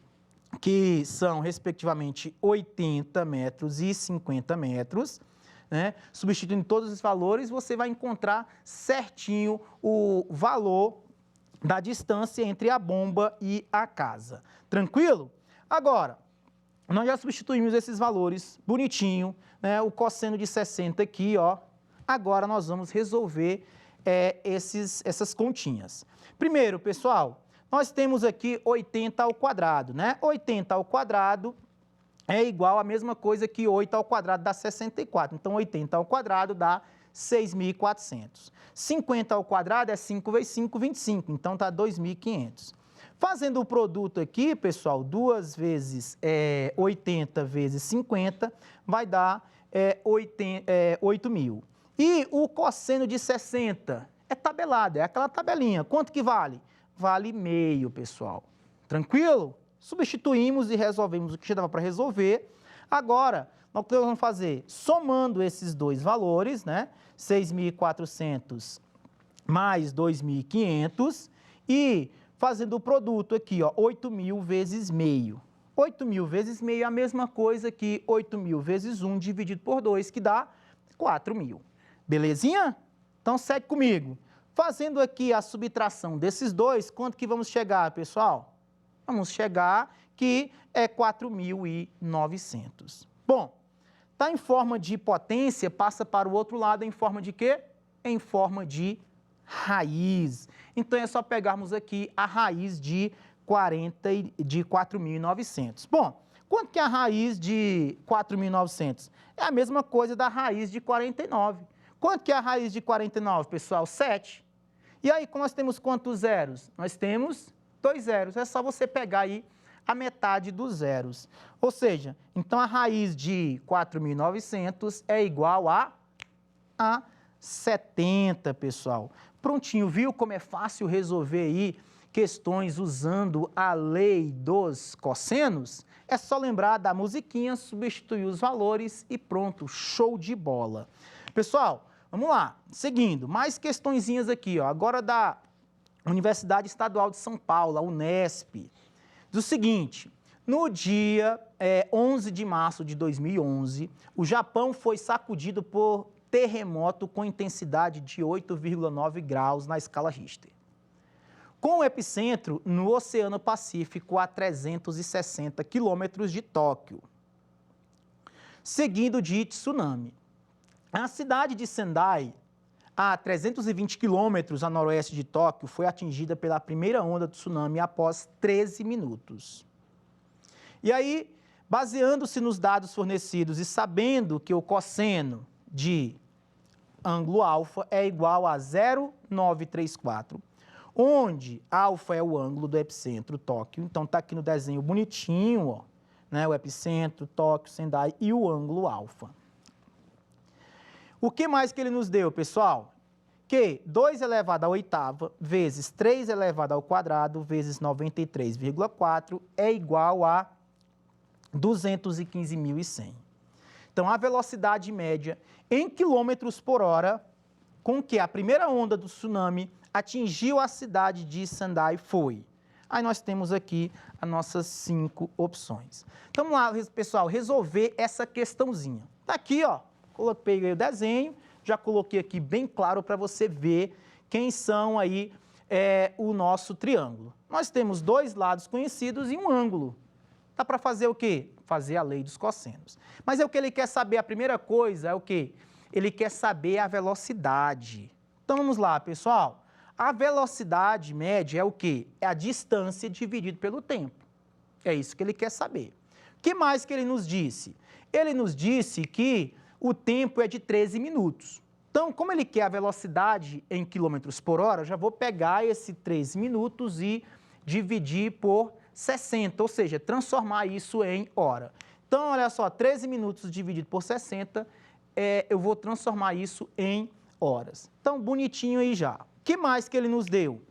que são, respectivamente, 80 metros e 50 metros, né? Substituindo todos os valores, você vai encontrar certinho o valor da distância entre a bomba e a casa. Tranquilo? Agora, nós já substituímos esses valores bonitinho, né? O cosseno de 60 aqui, ó. Agora nós vamos resolver essas continhas. Primeiro, pessoal, nós temos aqui 80 ao quadrado, né? 80 ao quadrado é igual a mesma coisa que 8 ao quadrado dá 64. Então, 80 ao quadrado dá 6.400. 50 ao quadrado é 5 vezes 5, 25. Então, tá 2.500. Fazendo o produto aqui, pessoal, 2 vezes 80 vezes 50 vai dar 8.000. E o cosseno de 60 é tabelado, é aquela tabelinha. Quanto que vale? Vale meio, pessoal. Tranquilo? Substituímos e resolvemos o que já dava para resolver. Agora, nós vamos fazer, somando esses dois valores, né? 6.400 mais 2.500 e fazendo o produto aqui, ó, 8.000 vezes meio. 8.000 vezes meio é a mesma coisa que 8.000 vezes 1 dividido por 2, que dá 4.000. Belezinha? Então, segue comigo. Fazendo aqui a subtração desses dois, quanto que vamos chegar, pessoal? Vamos chegar que é 4.900. Bom, está em forma de potência, passa para o outro lado em forma de quê? Em forma de raiz. Então, é só pegarmos aqui a raiz de 4.900. Bom, quanto que é a raiz de 4.900? É a mesma coisa da raiz de 49. Quanto que é a raiz de 49, pessoal? 7. E aí, nós temos quantos zeros? Nós temos 2 zeros. É só você pegar aí a metade dos zeros. Ou seja, então a raiz de 4.900 é igual a 70, pessoal. Prontinho, viu como é fácil resolver aí questões usando a lei dos cossenos? É só lembrar da musiquinha, substituir os valores e pronto, show de bola. Pessoal, vamos lá, seguindo, mais questõezinhas aqui, ó, agora da Universidade Estadual de São Paulo, a Unesp. Do seguinte, no dia 11 de março de 2011, o Japão foi sacudido por terremoto com intensidade de 8,9 graus na escala Richter, com o epicentro no Oceano Pacífico a 360 quilômetros de Tóquio, seguido de tsunami. A cidade de Sendai, a 320 quilômetros a noroeste de Tóquio, foi atingida pela primeira onda do tsunami após 13 minutos. E aí, baseando-se nos dados fornecidos e sabendo que o cosseno de ângulo alfa é igual a 0,934, onde alfa é o ângulo do epicentro Tóquio. Então, está aqui no desenho bonitinho, ó, né, o epicentro, Tóquio, Sendai e o ângulo alfa. O que mais que ele nos deu, pessoal? Que 2 elevado à oitava vezes 3 elevado ao quadrado vezes 93,4 é igual a 215.100. Então, a velocidade média em quilômetros por hora com que a primeira onda do tsunami atingiu a cidade de Sendai foi. Aí nós temos aqui as nossas 5 opções. Então, vamos lá, pessoal, resolver essa questãozinha. Tá aqui, ó, coloquei o desenho, já coloquei aqui bem claro para você ver quem são aí o nosso triângulo. Nós temos 2 lados conhecidos e um ângulo. Dá para fazer o quê? Fazer a lei dos cossenos. Mas é o que ele quer saber, a primeira coisa é o quê? Ele quer saber a velocidade. Então, vamos lá, pessoal. A velocidade média é o quê? É a distância dividido pelo tempo. É isso que ele quer saber. O que mais que ele nos disse? Ele nos disse que o tempo é de 13 minutos. Então, como ele quer a velocidade em quilômetros por hora, eu já vou pegar esse 13 minutos e dividir por 60, ou seja, transformar isso em hora. Então, olha só, 13 minutos dividido por 60, eu vou transformar isso em horas. Então, bonitinho aí já. O que mais que ele nos deu?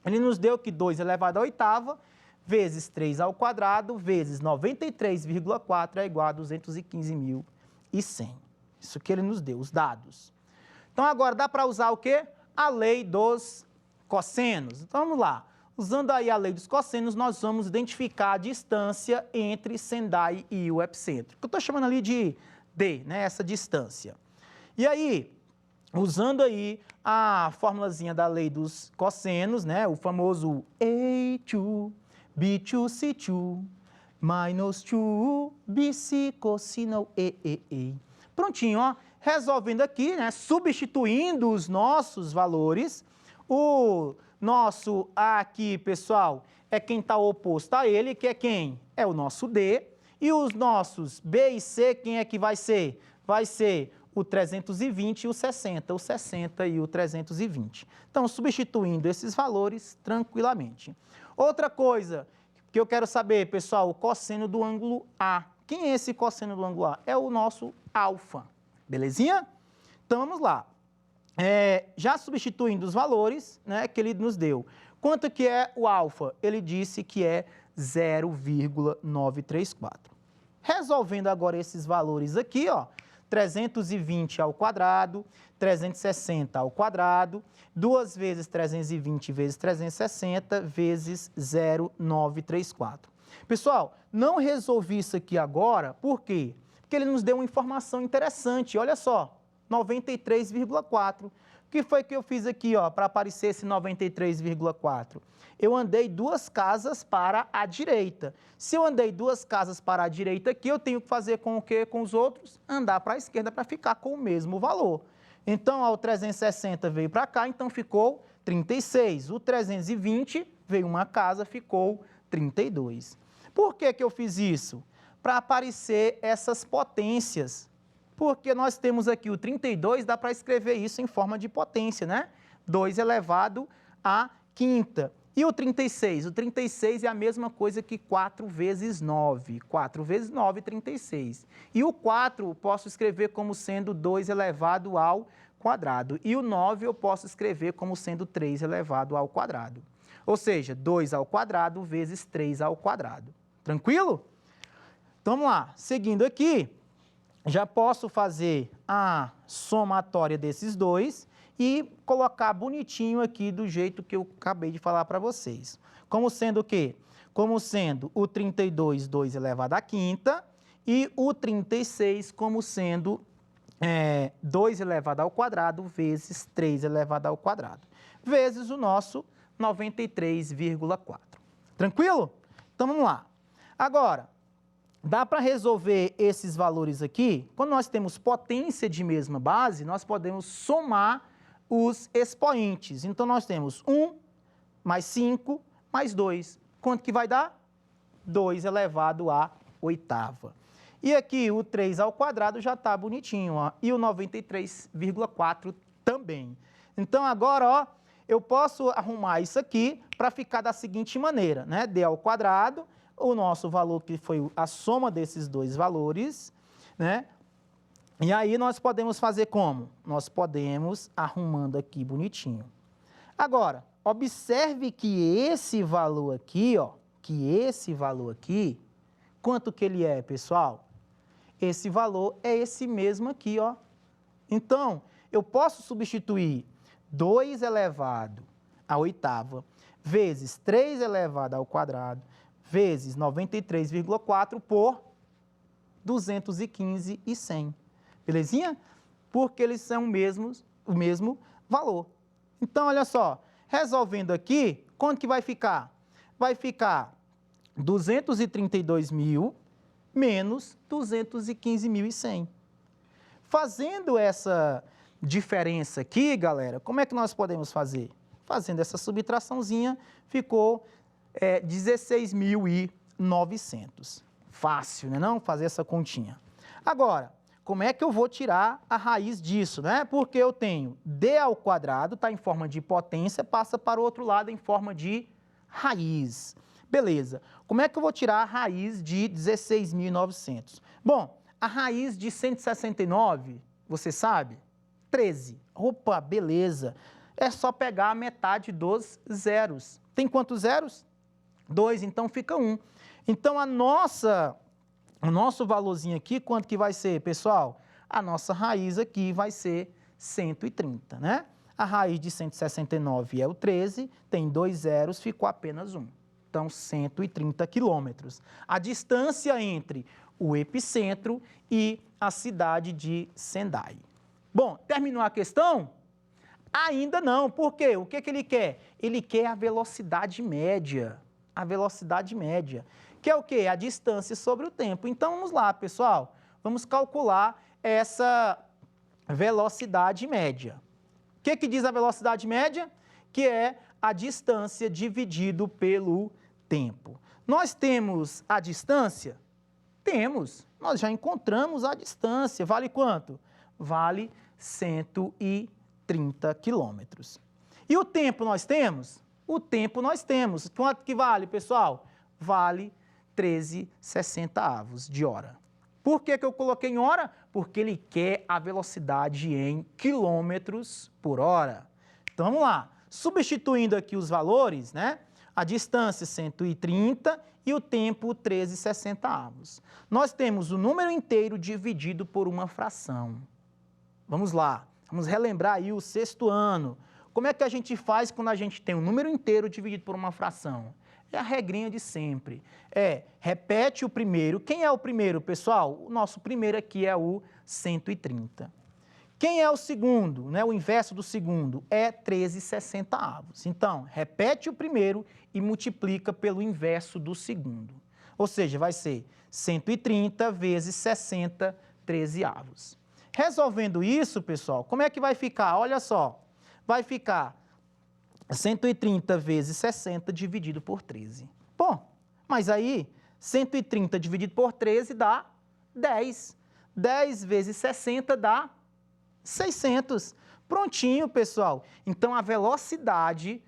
Ele nos deu que 2 elevado à oitava vezes 3 ao quadrado vezes 93,4 é igual a 215.100. Isso que ele nos deu, os dados. Então, agora, dá para usar o quê? A lei dos cossenos. Então, vamos lá. Usando aí a lei dos cossenos, nós vamos identificar a distância entre Sendai e o epicentro, que eu estou chamando ali de D, né, essa distância. E aí, usando aí a formulazinha da lei dos cossenos, né, o famoso A2, B2, C2, minus 2, BC, cosino, E. Prontinho, ó. resolvendo aqui, né, substituindo os nossos valores, o nosso A aqui, pessoal, é quem está oposto a ele, que é quem? É o nosso D. E os nossos B e C, quem é que vai ser? Vai ser o 320 e o 60 e o 320. Então, substituindo esses valores tranquilamente. Outra coisa que eu quero saber, pessoal, o cosseno do ângulo A. Quem é esse cosseno do ângulo A? É o nosso alfa, belezinha? Então, vamos lá. Já substituindo os valores, né, que ele nos deu. Quanto que é o alfa? Ele disse que é 0,934. Resolvendo agora esses valores aqui, ó, 320 ao quadrado, 360 ao quadrado, 2 vezes 320 vezes 360 vezes 0,934. Pessoal, não resolvi isso aqui agora, por quê? Porque ele nos deu uma informação interessante, olha só, 93,4. O que foi que eu fiz aqui, ó, para aparecer esse 93,4? Eu andei 2 casas para a direita. Se eu andei 2 casas para a direita aqui, eu tenho que fazer com o quê? Com os outros? Andar para a esquerda para ficar com o mesmo valor. Então, ó, o 360 veio para cá, então ficou 36. O 320 veio uma casa, ficou 32. Por que que eu fiz isso? Para aparecer essas potências. Porque nós temos aqui o 32, dá para escrever isso em forma de potência, né? 2 elevado à quinta. E o 36? O 36 é a mesma coisa que 4 vezes 9. 4 vezes 9, 36. E o 4 eu posso escrever como sendo 2 elevado ao quadrado. E o 9 eu posso escrever como sendo 3 elevado ao quadrado. Ou seja, 2 ao quadrado vezes 3 ao quadrado. Tranquilo? Então, vamos lá. Seguindo aqui, já posso fazer a somatória desses dois e colocar bonitinho aqui do jeito que eu acabei de falar para vocês. Como sendo o quê? Como sendo o 32, 2 elevado à quinta, e o 36 como sendo 2 elevado ao quadrado vezes 3 elevado ao quadrado, vezes o nosso 93,4. Tranquilo? Então, vamos lá. Agora, dá para resolver esses valores aqui, quando nós temos potência de mesma base, nós podemos somar os expoentes. Então, nós temos 1 mais 5 mais 2. Quanto que vai dar? 2 elevado à oitava. E aqui o 3 ao quadrado já está bonitinho, ó, e o 93,4 também. Então, agora, ó, eu posso arrumar isso aqui para ficar da seguinte maneira, né? D ao quadrado, o nosso valor que foi a soma desses dois valores, né? E aí nós podemos fazer como? Nós podemos arrumando aqui bonitinho. Agora, observe que esse valor aqui, ó, quanto que ele é, pessoal? Esse valor é esse mesmo aqui, ó. Então, eu posso substituir 2 elevado à oitava vezes 3 elevado ao quadrado vezes 93,4 por 215 e 100. Belezinha? Porque eles são o mesmo valor. Então, olha só, resolvendo aqui, quanto que vai ficar? Vai ficar 232 mil menos 215.100. Fazendo essa diferença aqui, galera, como é que nós podemos fazer? Fazendo essa subtraçãozinha, ficou 16.900. Fácil, né não? Fazer essa continha. Agora, como é que eu vou tirar a raiz disso, né? Porque eu tenho D ao quadrado, está em forma de potência, passa para o outro lado em forma de raiz. Beleza. Como é que eu vou tirar a raiz de 16.900? Bom, a raiz de 169, você sabe? 13. Opa, beleza. É só pegar a metade dos zeros. Tem quantos zeros? 2, então fica 1. Então, o nosso valorzinho aqui, quanto que vai ser, pessoal? A nossa raiz aqui vai ser 130, né? A raiz de 169 é o 13, tem 2 zeros, ficou apenas 1. Então, 130 quilômetros. A distância entre o epicentro e a cidade de Sendai. Bom, terminou a questão? Ainda não. Por quê? O que ele quer? Ele quer a velocidade média. A velocidade média. Que é o quê? A distância sobre o tempo. Então, vamos lá, pessoal. Vamos calcular essa velocidade média. O que diz a velocidade média? Que é a distância dividido pelo tempo. Nós temos a distância? Temos. Nós já encontramos a distância. Vale quanto? Vale 130 quilômetros. E o tempo nós temos? O tempo nós temos. Quanto que vale, pessoal? Vale 13/60 de hora. Por que eu coloquei em hora? Porque ele quer a velocidade em quilômetros por hora. Então, vamos lá. Substituindo aqui os valores, né? A distância 130 e o tempo 13/60. Nós temos o número inteiro dividido por uma fração. Vamos lá. Vamos relembrar aí o sexto ano. Como é que a gente faz quando a gente tem um número inteiro dividido por uma fração? É a regrinha de sempre. Repete o primeiro. Quem é o primeiro, pessoal? O nosso primeiro aqui é o 130. Quem é o segundo, né? O inverso do segundo é 13/60. Então, repete o primeiro e multiplica pelo inverso do segundo. Ou seja, vai ser 130 vezes 60 13avos. Resolvendo isso, pessoal, como é que vai ficar? Olha só, vai ficar 130 vezes 60 dividido por 13. Bom, mas aí 130 dividido por 13 dá 10. 10 vezes 60 dá 600. Prontinho, pessoal. Então, a velocidade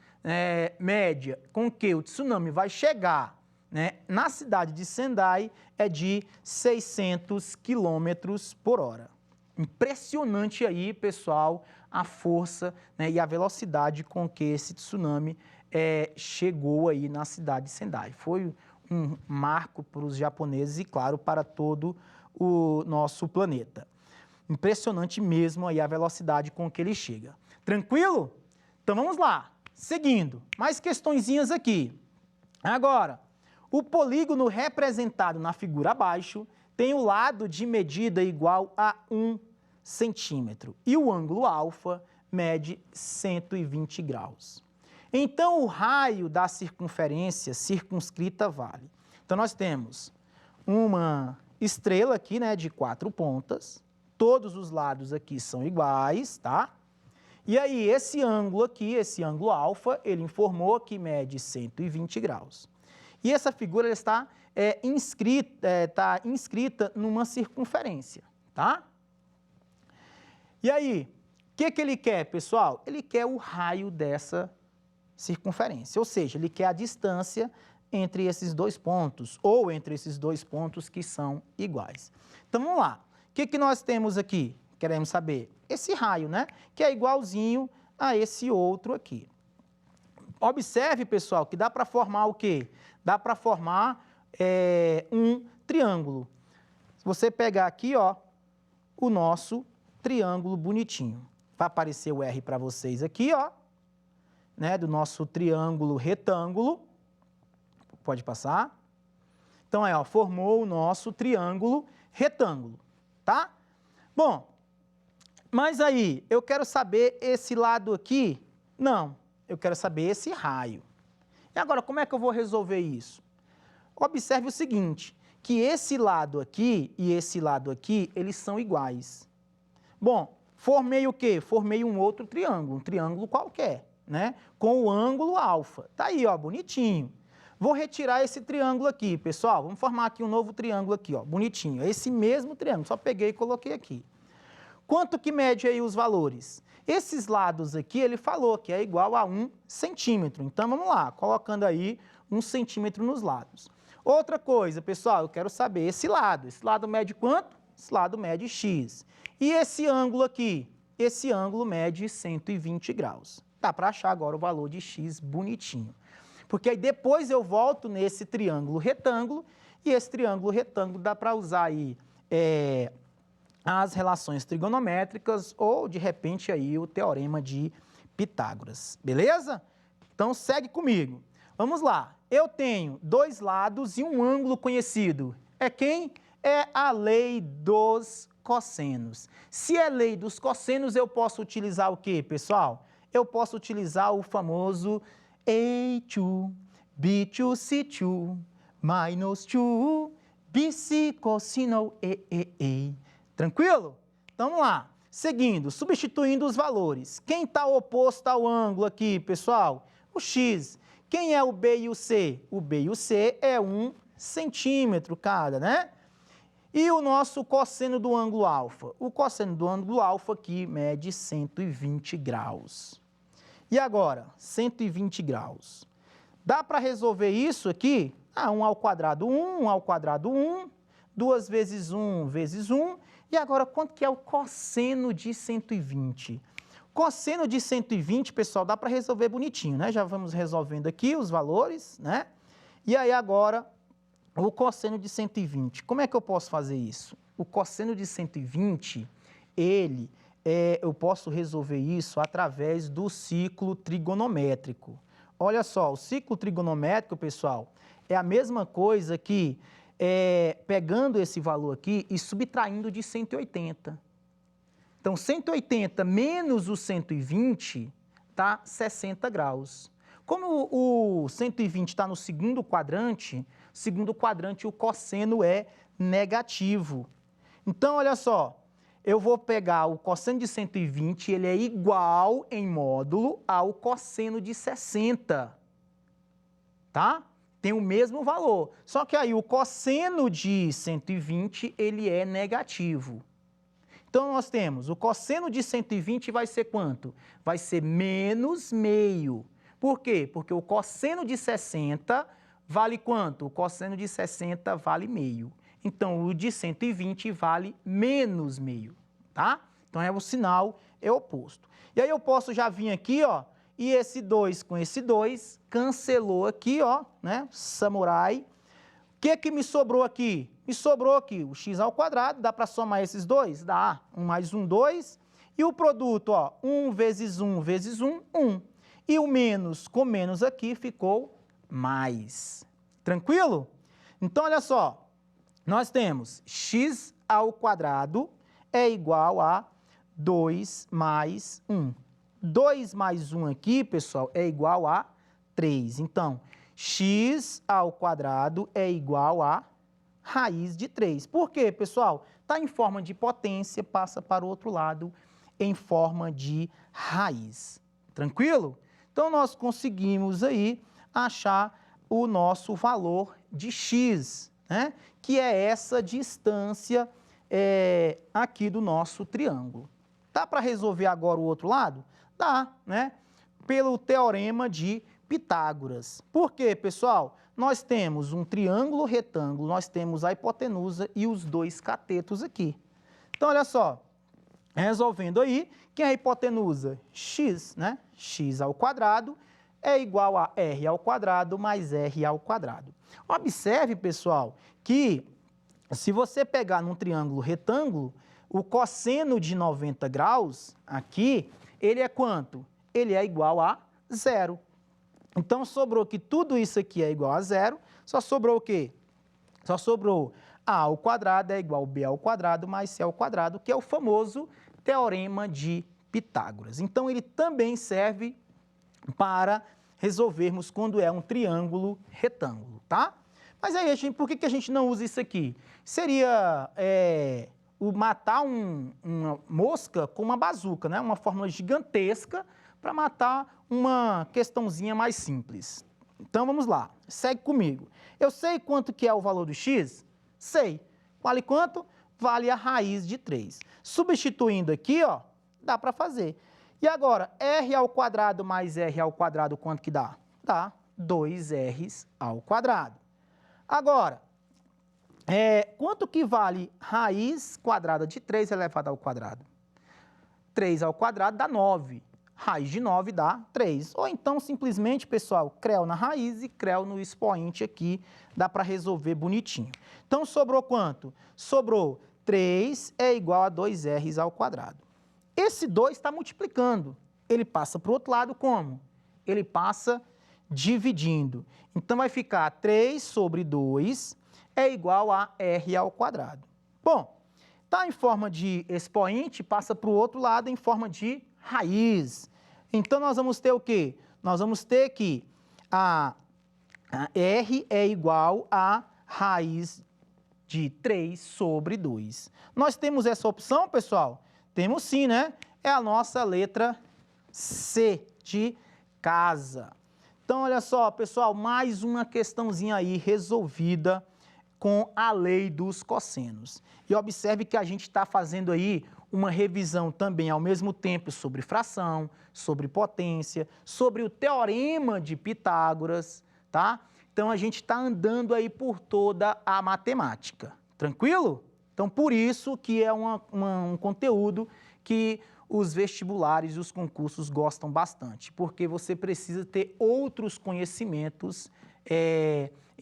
média com que o tsunami vai chegar, né, na cidade de Sendai é de 600 quilômetros por hora. Impressionante aí, pessoal, a força, né, e a velocidade com que esse tsunami chegou aí na cidade de Sendai. Foi um marco para os japoneses e, claro, para todo o nosso planeta. Impressionante mesmo aí a velocidade com que ele chega. Tranquilo? Então vamos lá. Seguindo, mais questõezinhas aqui. Agora, o polígono representado na figura abaixo tem o lado de medida igual a 1 centímetro e o ângulo alfa mede 120 graus. Então, o raio da circunferência circunscrita vale. Então, nós temos uma estrela aqui, né, de 4 pontas. Todos os lados aqui são iguais, tá? E aí, esse ângulo aqui, esse ângulo alfa, ele informou que mede 120 graus. E essa figura está inscrita numa circunferência, tá? E aí, o que ele quer, pessoal? Ele quer o raio dessa circunferência, ou seja, ele quer a distância entre esses dois pontos, ou entre esses dois pontos que são iguais. Então, vamos lá. O que nós temos aqui? Queremos saber esse raio, né? Que é igualzinho a esse outro aqui. Observe, pessoal, que dá para formar o quê? Dá para formar um triângulo. Se você pegar aqui, ó, o nosso triângulo bonitinho. Vai aparecer o R para vocês aqui, ó, né? Do nosso triângulo retângulo. Pode passar. Então, ó, formou o nosso triângulo retângulo, tá? Bom, mas aí, eu quero saber esse lado aqui? Não, eu quero saber esse raio. E agora, como é que eu vou resolver isso? Observe o seguinte, que esse lado aqui e esse lado aqui, eles são iguais. Bom, formei o quê? Formei um outro triângulo, um triângulo qualquer, né? Com o ângulo alfa. Tá aí, ó, bonitinho. Vou retirar esse triângulo aqui, pessoal. Vamos formar aqui um novo triângulo aqui, ó, bonitinho. Esse mesmo triângulo, só peguei e coloquei aqui. Quanto que mede aí os valores? Esses lados aqui, ele falou que é igual a 1 centímetro. Então, vamos lá, colocando aí 1 centímetro nos lados. Outra coisa, pessoal, eu quero saber esse lado. Esse lado mede quanto? Esse lado mede x. E esse ângulo aqui? Esse ângulo mede 120 graus. Dá para achar agora o valor de x bonitinho. Porque aí depois eu volto nesse triângulo retângulo, e esse triângulo retângulo dá para usar aí as relações trigonométricas ou, de repente, aí o teorema de Pitágoras. Beleza? Então, segue comigo. Vamos lá. Eu tenho dois lados e um ângulo conhecido. É quem? É a lei dos cossenos. Se é lei dos cossenos, eu posso utilizar o quê, pessoal? Eu posso utilizar o famoso A2, B2, C2, minus 2, BC, cossino, E. Tranquilo? Então, vamos lá. Seguindo, substituindo os valores. Quem está oposto ao ângulo aqui, pessoal? O x. Quem é o B e o C? O B e o C é 1 centímetro cada, né? E o nosso cosseno do ângulo alfa? O cosseno do ângulo alfa aqui mede 120 graus. E agora, 120 graus. Dá para resolver isso aqui? 1 ao quadrado 1, 1 ao quadrado 1, 2 vezes 1 vezes 1. E agora, quanto que é o cosseno de 120? Cosseno de 120, pessoal, dá para resolver bonitinho, né? Já vamos resolvendo aqui os valores, né? E aí agora, o cosseno de 120. Como é que eu posso fazer isso? O cosseno de 120, eu posso resolver isso através do ciclo trigonométrico. Olha só, o ciclo trigonométrico, pessoal, é a mesma coisa que pegando esse valor aqui e subtraindo de 180. Então, 180 menos o 120 dá 60 graus. Como o 120 está no segundo quadrante o cosseno é negativo. Então, olha só, eu vou pegar o cosseno de 120, ele é igual em módulo ao cosseno de 60, tá? Tem o mesmo valor, só que aí o cosseno de 120, ele é negativo. Então, nós temos o cosseno de 120 vai ser quanto? Vai ser menos meio. Por quê? Porque o cosseno de 60 vale quanto? O cosseno de 60 vale meio. Então, o de 120 vale menos meio, tá? Então, o sinal é oposto. E aí eu posso já vir aqui, ó, e esse 2 com esse 2 cancelou aqui, ó, né? Samurai. O que me sobrou aqui? Me sobrou aqui o x ao quadrado, dá para somar esses dois? Dá. 1 mais 1, 2. E o produto, ó, 1 vezes 1 vezes 1, 1. E o menos com menos aqui ficou mais. Tranquilo? Então, olha só. Nós temos x ao quadrado é igual a 2 mais 1. 2 mais 1 aqui, pessoal, é igual a 3. Então, x ao quadrado é igual a raiz de 3. Por quê, pessoal? Está em forma de potência, passa para o outro lado em forma de raiz. Tranquilo? Então, nós conseguimos aí achar o nosso valor de x, né? Que é essa distância aqui do nosso triângulo. Dá para resolver agora o outro lado? Dá, né? Pelo teorema de Pitágoras. Por quê, pessoal? Nós temos um triângulo retângulo, nós temos a hipotenusa e os dois catetos aqui. Então, olha só, resolvendo aí, quem é a hipotenusa? X, né? X ao quadrado é igual a R ao quadrado mais R ao quadrado. Observe, pessoal, que se você pegar num triângulo retângulo, o cosseno de 90 graus aqui, ele é quanto? Ele é igual a 0. Então, sobrou que tudo isso aqui é igual a 0, só sobrou o quê? Só sobrou A ao quadrado é igual a B ao quadrado mais C ao quadrado, que é o famoso teorema de Pitágoras. Então, ele também serve para resolvermos quando é um triângulo retângulo, tá? Mas aí, por que a gente não usa isso aqui? Seria matar uma mosca com uma bazuca, né? Uma fórmula gigantesca para matar uma questãozinha mais simples. Então, vamos lá. Segue comigo. Eu sei quanto que é o valor do x? Sei. Vale quanto? Vale a raiz de 3. Substituindo aqui, ó, dá para fazer. E agora, r ao quadrado mais r ao quadrado, quanto que dá? Dá 2r ao quadrado. Agora, quanto que vale raiz quadrada de 3 elevado ao quadrado? 3 ao quadrado dá 9. Raiz de 9 dá 3. Ou então, simplesmente, pessoal, creu na raiz e creu no expoente aqui, dá para resolver bonitinho. Então, sobrou quanto? Sobrou 3 é igual a 2r ao quadrado. Esse 2 está multiplicando. Ele passa para o outro lado como? Ele passa dividindo. Então, vai ficar 3 sobre 2 é igual a r ao quadrado. Bom, está em forma de expoente, passa para o outro lado em forma de raiz. Então, nós vamos ter o quê? Nós vamos ter que a r é igual a raiz de 3 sobre 2. Nós temos essa opção, pessoal? Temos sim, né? É a nossa letra C de casa. Então, olha só, pessoal, mais uma questãozinha aí resolvida com a lei dos cossenos. E observe que a gente está fazendo aí uma revisão também ao mesmo tempo sobre fração, sobre potência, sobre o teorema de Pitágoras, tá? Então, a gente está andando aí por toda a matemática. Tranquilo? Então, por isso que é um conteúdo que os vestibulares e os concursos gostam bastante, porque você precisa ter outros conhecimentos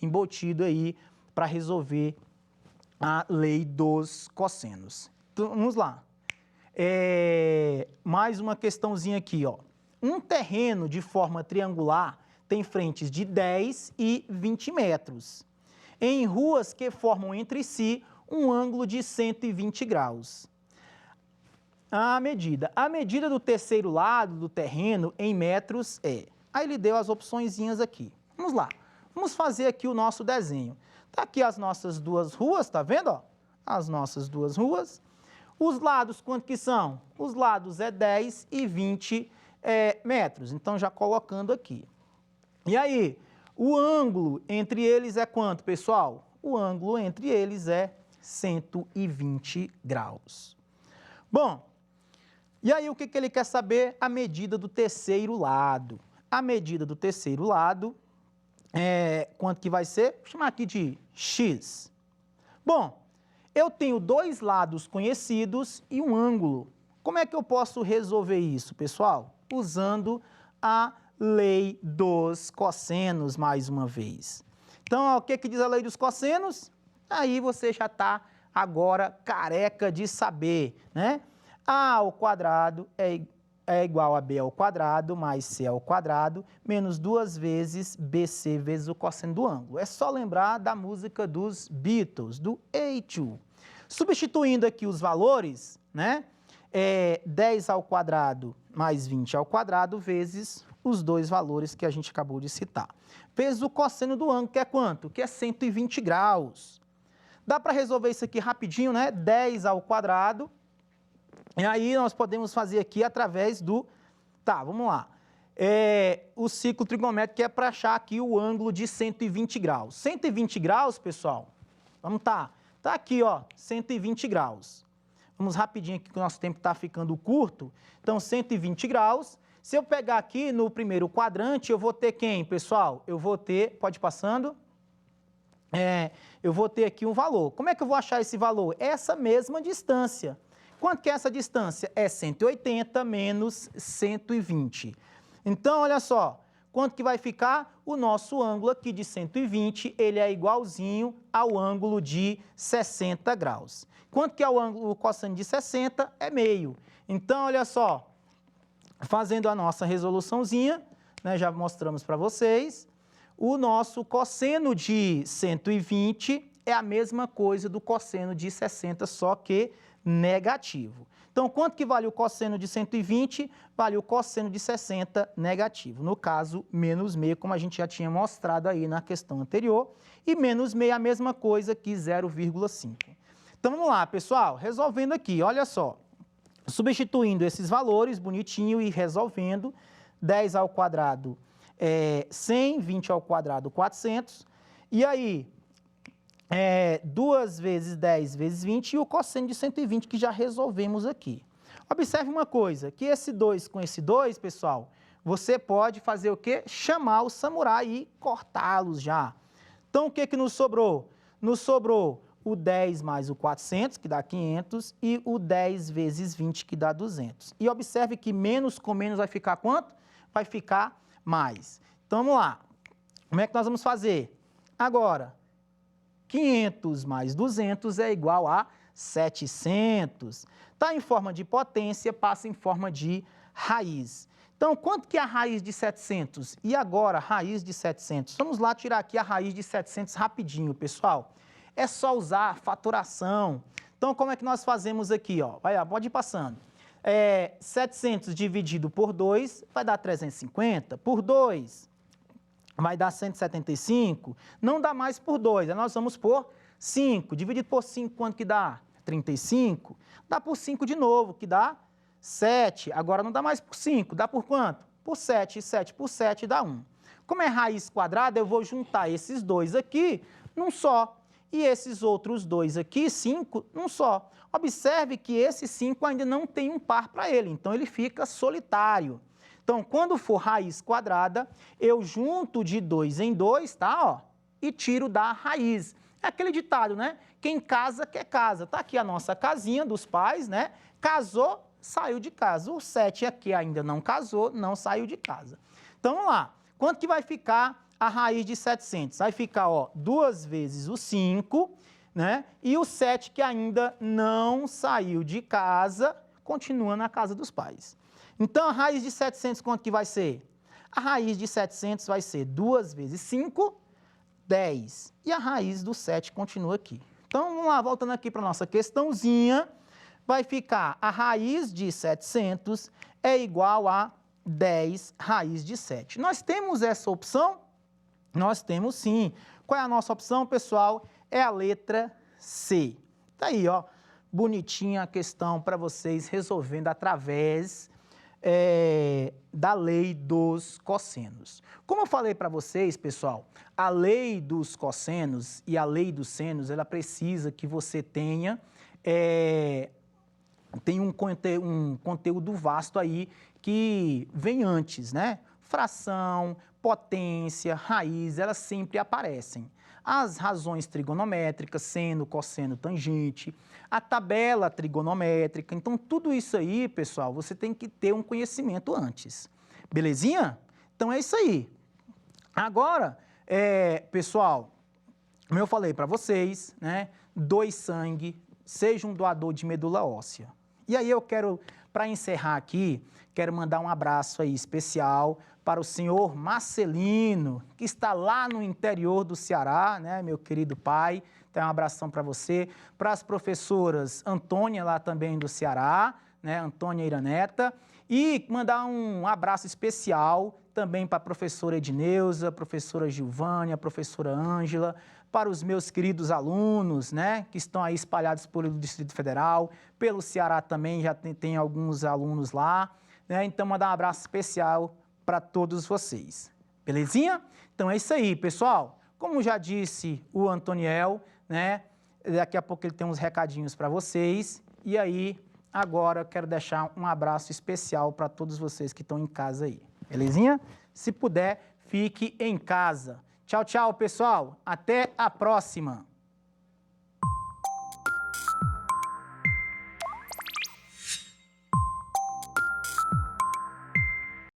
embutidos aí para resolver a lei dos cossenos. Então, vamos lá. Mais uma questãozinha aqui, ó. Um terreno de forma triangular tem frentes de 10 e 20 metros, em ruas que formam entre si um ângulo de 120 graus. A medida do terceiro lado do terreno em metros é... Aí ele deu as opçõezinhas aqui. Vamos lá. Vamos fazer aqui o nosso desenho. Tá aqui as nossas duas ruas, tá vendo, ó? As nossas duas ruas. Os lados, quanto que são? Os lados é 10 e 20 metros. Então, já colocando aqui. E aí, o ângulo entre eles é quanto, pessoal? O ângulo entre eles é 120 graus. Bom, e aí o que ele quer saber? A medida do terceiro lado. A medida do terceiro lado, quanto que vai ser? Vou chamar aqui de x. Bom, eu tenho dois lados conhecidos e um ângulo. Como é que eu posso resolver isso, pessoal? Usando a lei dos cossenos, mais uma vez. Então, ó, o que diz a lei dos cossenos? Aí você já está agora careca de saber, né? A ao quadrado é igual a B ao quadrado mais C ao quadrado menos 2 vezes BC vezes o cosseno do ângulo. É só lembrar da música dos Beatles, do A2. Substituindo aqui os valores, né? 10 ao quadrado mais 20 ao quadrado vezes os dois valores que a gente acabou de citar. Vezes o cosseno do ângulo, que é quanto? Que é 120 graus. Dá para resolver isso aqui rapidinho, né? 10 ao quadrado. E aí nós podemos fazer aqui através do... Tá, vamos lá. O ciclo trigonométrico, que é para achar aqui o ângulo de 120 graus. 120 graus, pessoal, vamos tá aqui, ó, 120 graus. Vamos rapidinho aqui, que o nosso tempo está ficando curto. Então, 120 graus. Se eu pegar aqui no primeiro quadrante, eu vou ter quem, pessoal? Eu vou ter, pode ir passando... eu vou ter aqui um valor. Como é que eu vou achar esse valor? Essa mesma distância. Quanto que é essa distância? É 180 menos 120. Então, olha só, quanto que vai ficar? O nosso ângulo aqui de 120, ele é igualzinho ao ângulo de 60 graus. Quanto que é o ângulo, o cosseno de 60? É meio. Então, olha só, fazendo a nossa resoluçãozinha, né, já mostramos para vocês, o nosso cosseno de 120 é a mesma coisa do cosseno de 60, só que negativo. Então, quanto que vale o cosseno de 120? Vale o cosseno de 60 negativo. No caso, menos meio, como a gente já tinha mostrado aí na questão anterior. E menos meio é a mesma coisa que 0,5. Então, vamos lá, pessoal. Resolvendo aqui, olha só. Substituindo esses valores, bonitinho, e resolvendo. 10 ao quadrado 100, 20 ao quadrado 400. E aí... 2 vezes 10 vezes 20 e o cosseno de 120 que já resolvemos aqui. Observe uma coisa, que esse 2 com esse 2, pessoal, você pode fazer o quê? Chamar o samurai e cortá-los já. Então, o que que nos sobrou? Nos sobrou o 10 mais o 400, que dá 500, e o 10 vezes 20, que dá 200. E observe que menos com menos vai ficar quanto? Vai ficar mais. Então, vamos lá. Como é que nós vamos fazer? Agora... 500 mais 200 é igual a 700. Está em forma de potência, passa em forma de raiz. Então, quanto que é a raiz de 700? E agora, raiz de 700? Vamos lá tirar aqui a raiz de 700 rapidinho, pessoal. É só usar a fatoração. Então, como é que nós fazemos aqui? Ó? Vai lá, pode ir passando. 700 dividido por 2 vai dar 350. Por 2... vai dar 175, não dá mais por 2, nós vamos por 5. Dividido por 5, quanto que dá? 35, dá por 5 de novo, que dá 7. Agora não dá mais por 5, dá por quanto? Por 7. 7 por 7 dá 1. Como é raiz quadrada, eu vou juntar esses dois aqui num só. E esses outros dois aqui, 5, num só. Observe que esse 5 ainda não tem um par para ele, então ele fica solitário. Então, quando for raiz quadrada, eu junto de 2 em 2, tá? Ó, e tiro da raiz. É aquele ditado, né? Quem casa, quer casa. Tá aqui a nossa casinha dos pais, né? Casou, saiu de casa. O 7 aqui ainda não casou, não saiu de casa. Então, vamos lá. Quanto que vai ficar a raiz de 700? Vai ficar, ó, 2 vezes o 5, né? E o 7 que ainda não saiu de casa, continua na casa dos pais. Então, a raiz de 700, quanto que vai ser? A raiz de 700 vai ser 2 vezes 5, 10. E a raiz do 7 continua aqui. Então, vamos lá, voltando aqui para a nossa questãozinha. Vai ficar a raiz de 700 é igual a 10 raiz de 7. Nós temos essa opção? Nós temos sim. Qual é a nossa opção, pessoal? É a letra C. Tá aí, ó, bonitinha a questão para vocês resolvendo através da lei dos cossenos. Como eu falei para vocês, pessoal, a lei dos cossenos e a lei dos senos, ela precisa que você tenha um conteúdo vasto aí que vem antes, né? Fração, potência, raiz, elas sempre aparecem. As razões trigonométricas, seno, cosseno, tangente, a tabela trigonométrica. Então, tudo isso aí, pessoal, você tem que ter um conhecimento antes. Belezinha? Então, é isso aí. Agora, pessoal, como eu falei para vocês, né? Doe sangue, seja um doador de medula óssea. E aí eu quero, para encerrar aqui, quero mandar um abraço aí especial para o senhor Marcelino, que está lá no interior do Ceará, né, meu querido pai. Então, um abração para você. Para as professoras Antônia, lá também do Ceará, né, Antônia Iraneta. E mandar um abraço especial também para a professora Edneuza, professora Gilvânia, professora Ângela, para os meus queridos alunos, né, que estão aí espalhados pelo Distrito Federal, pelo Ceará também, já tem alguns alunos lá, né, então mandar um abraço especial para todos vocês. Belezinha? Então é isso aí, pessoal. Como já disse o Antoniel, né, daqui a pouco ele tem uns recadinhos para vocês, e aí agora eu quero deixar um abraço especial para todos vocês que estão em casa aí. Belezinha? Se puder, fique em casa. Tchau, tchau, pessoal. Até a próxima.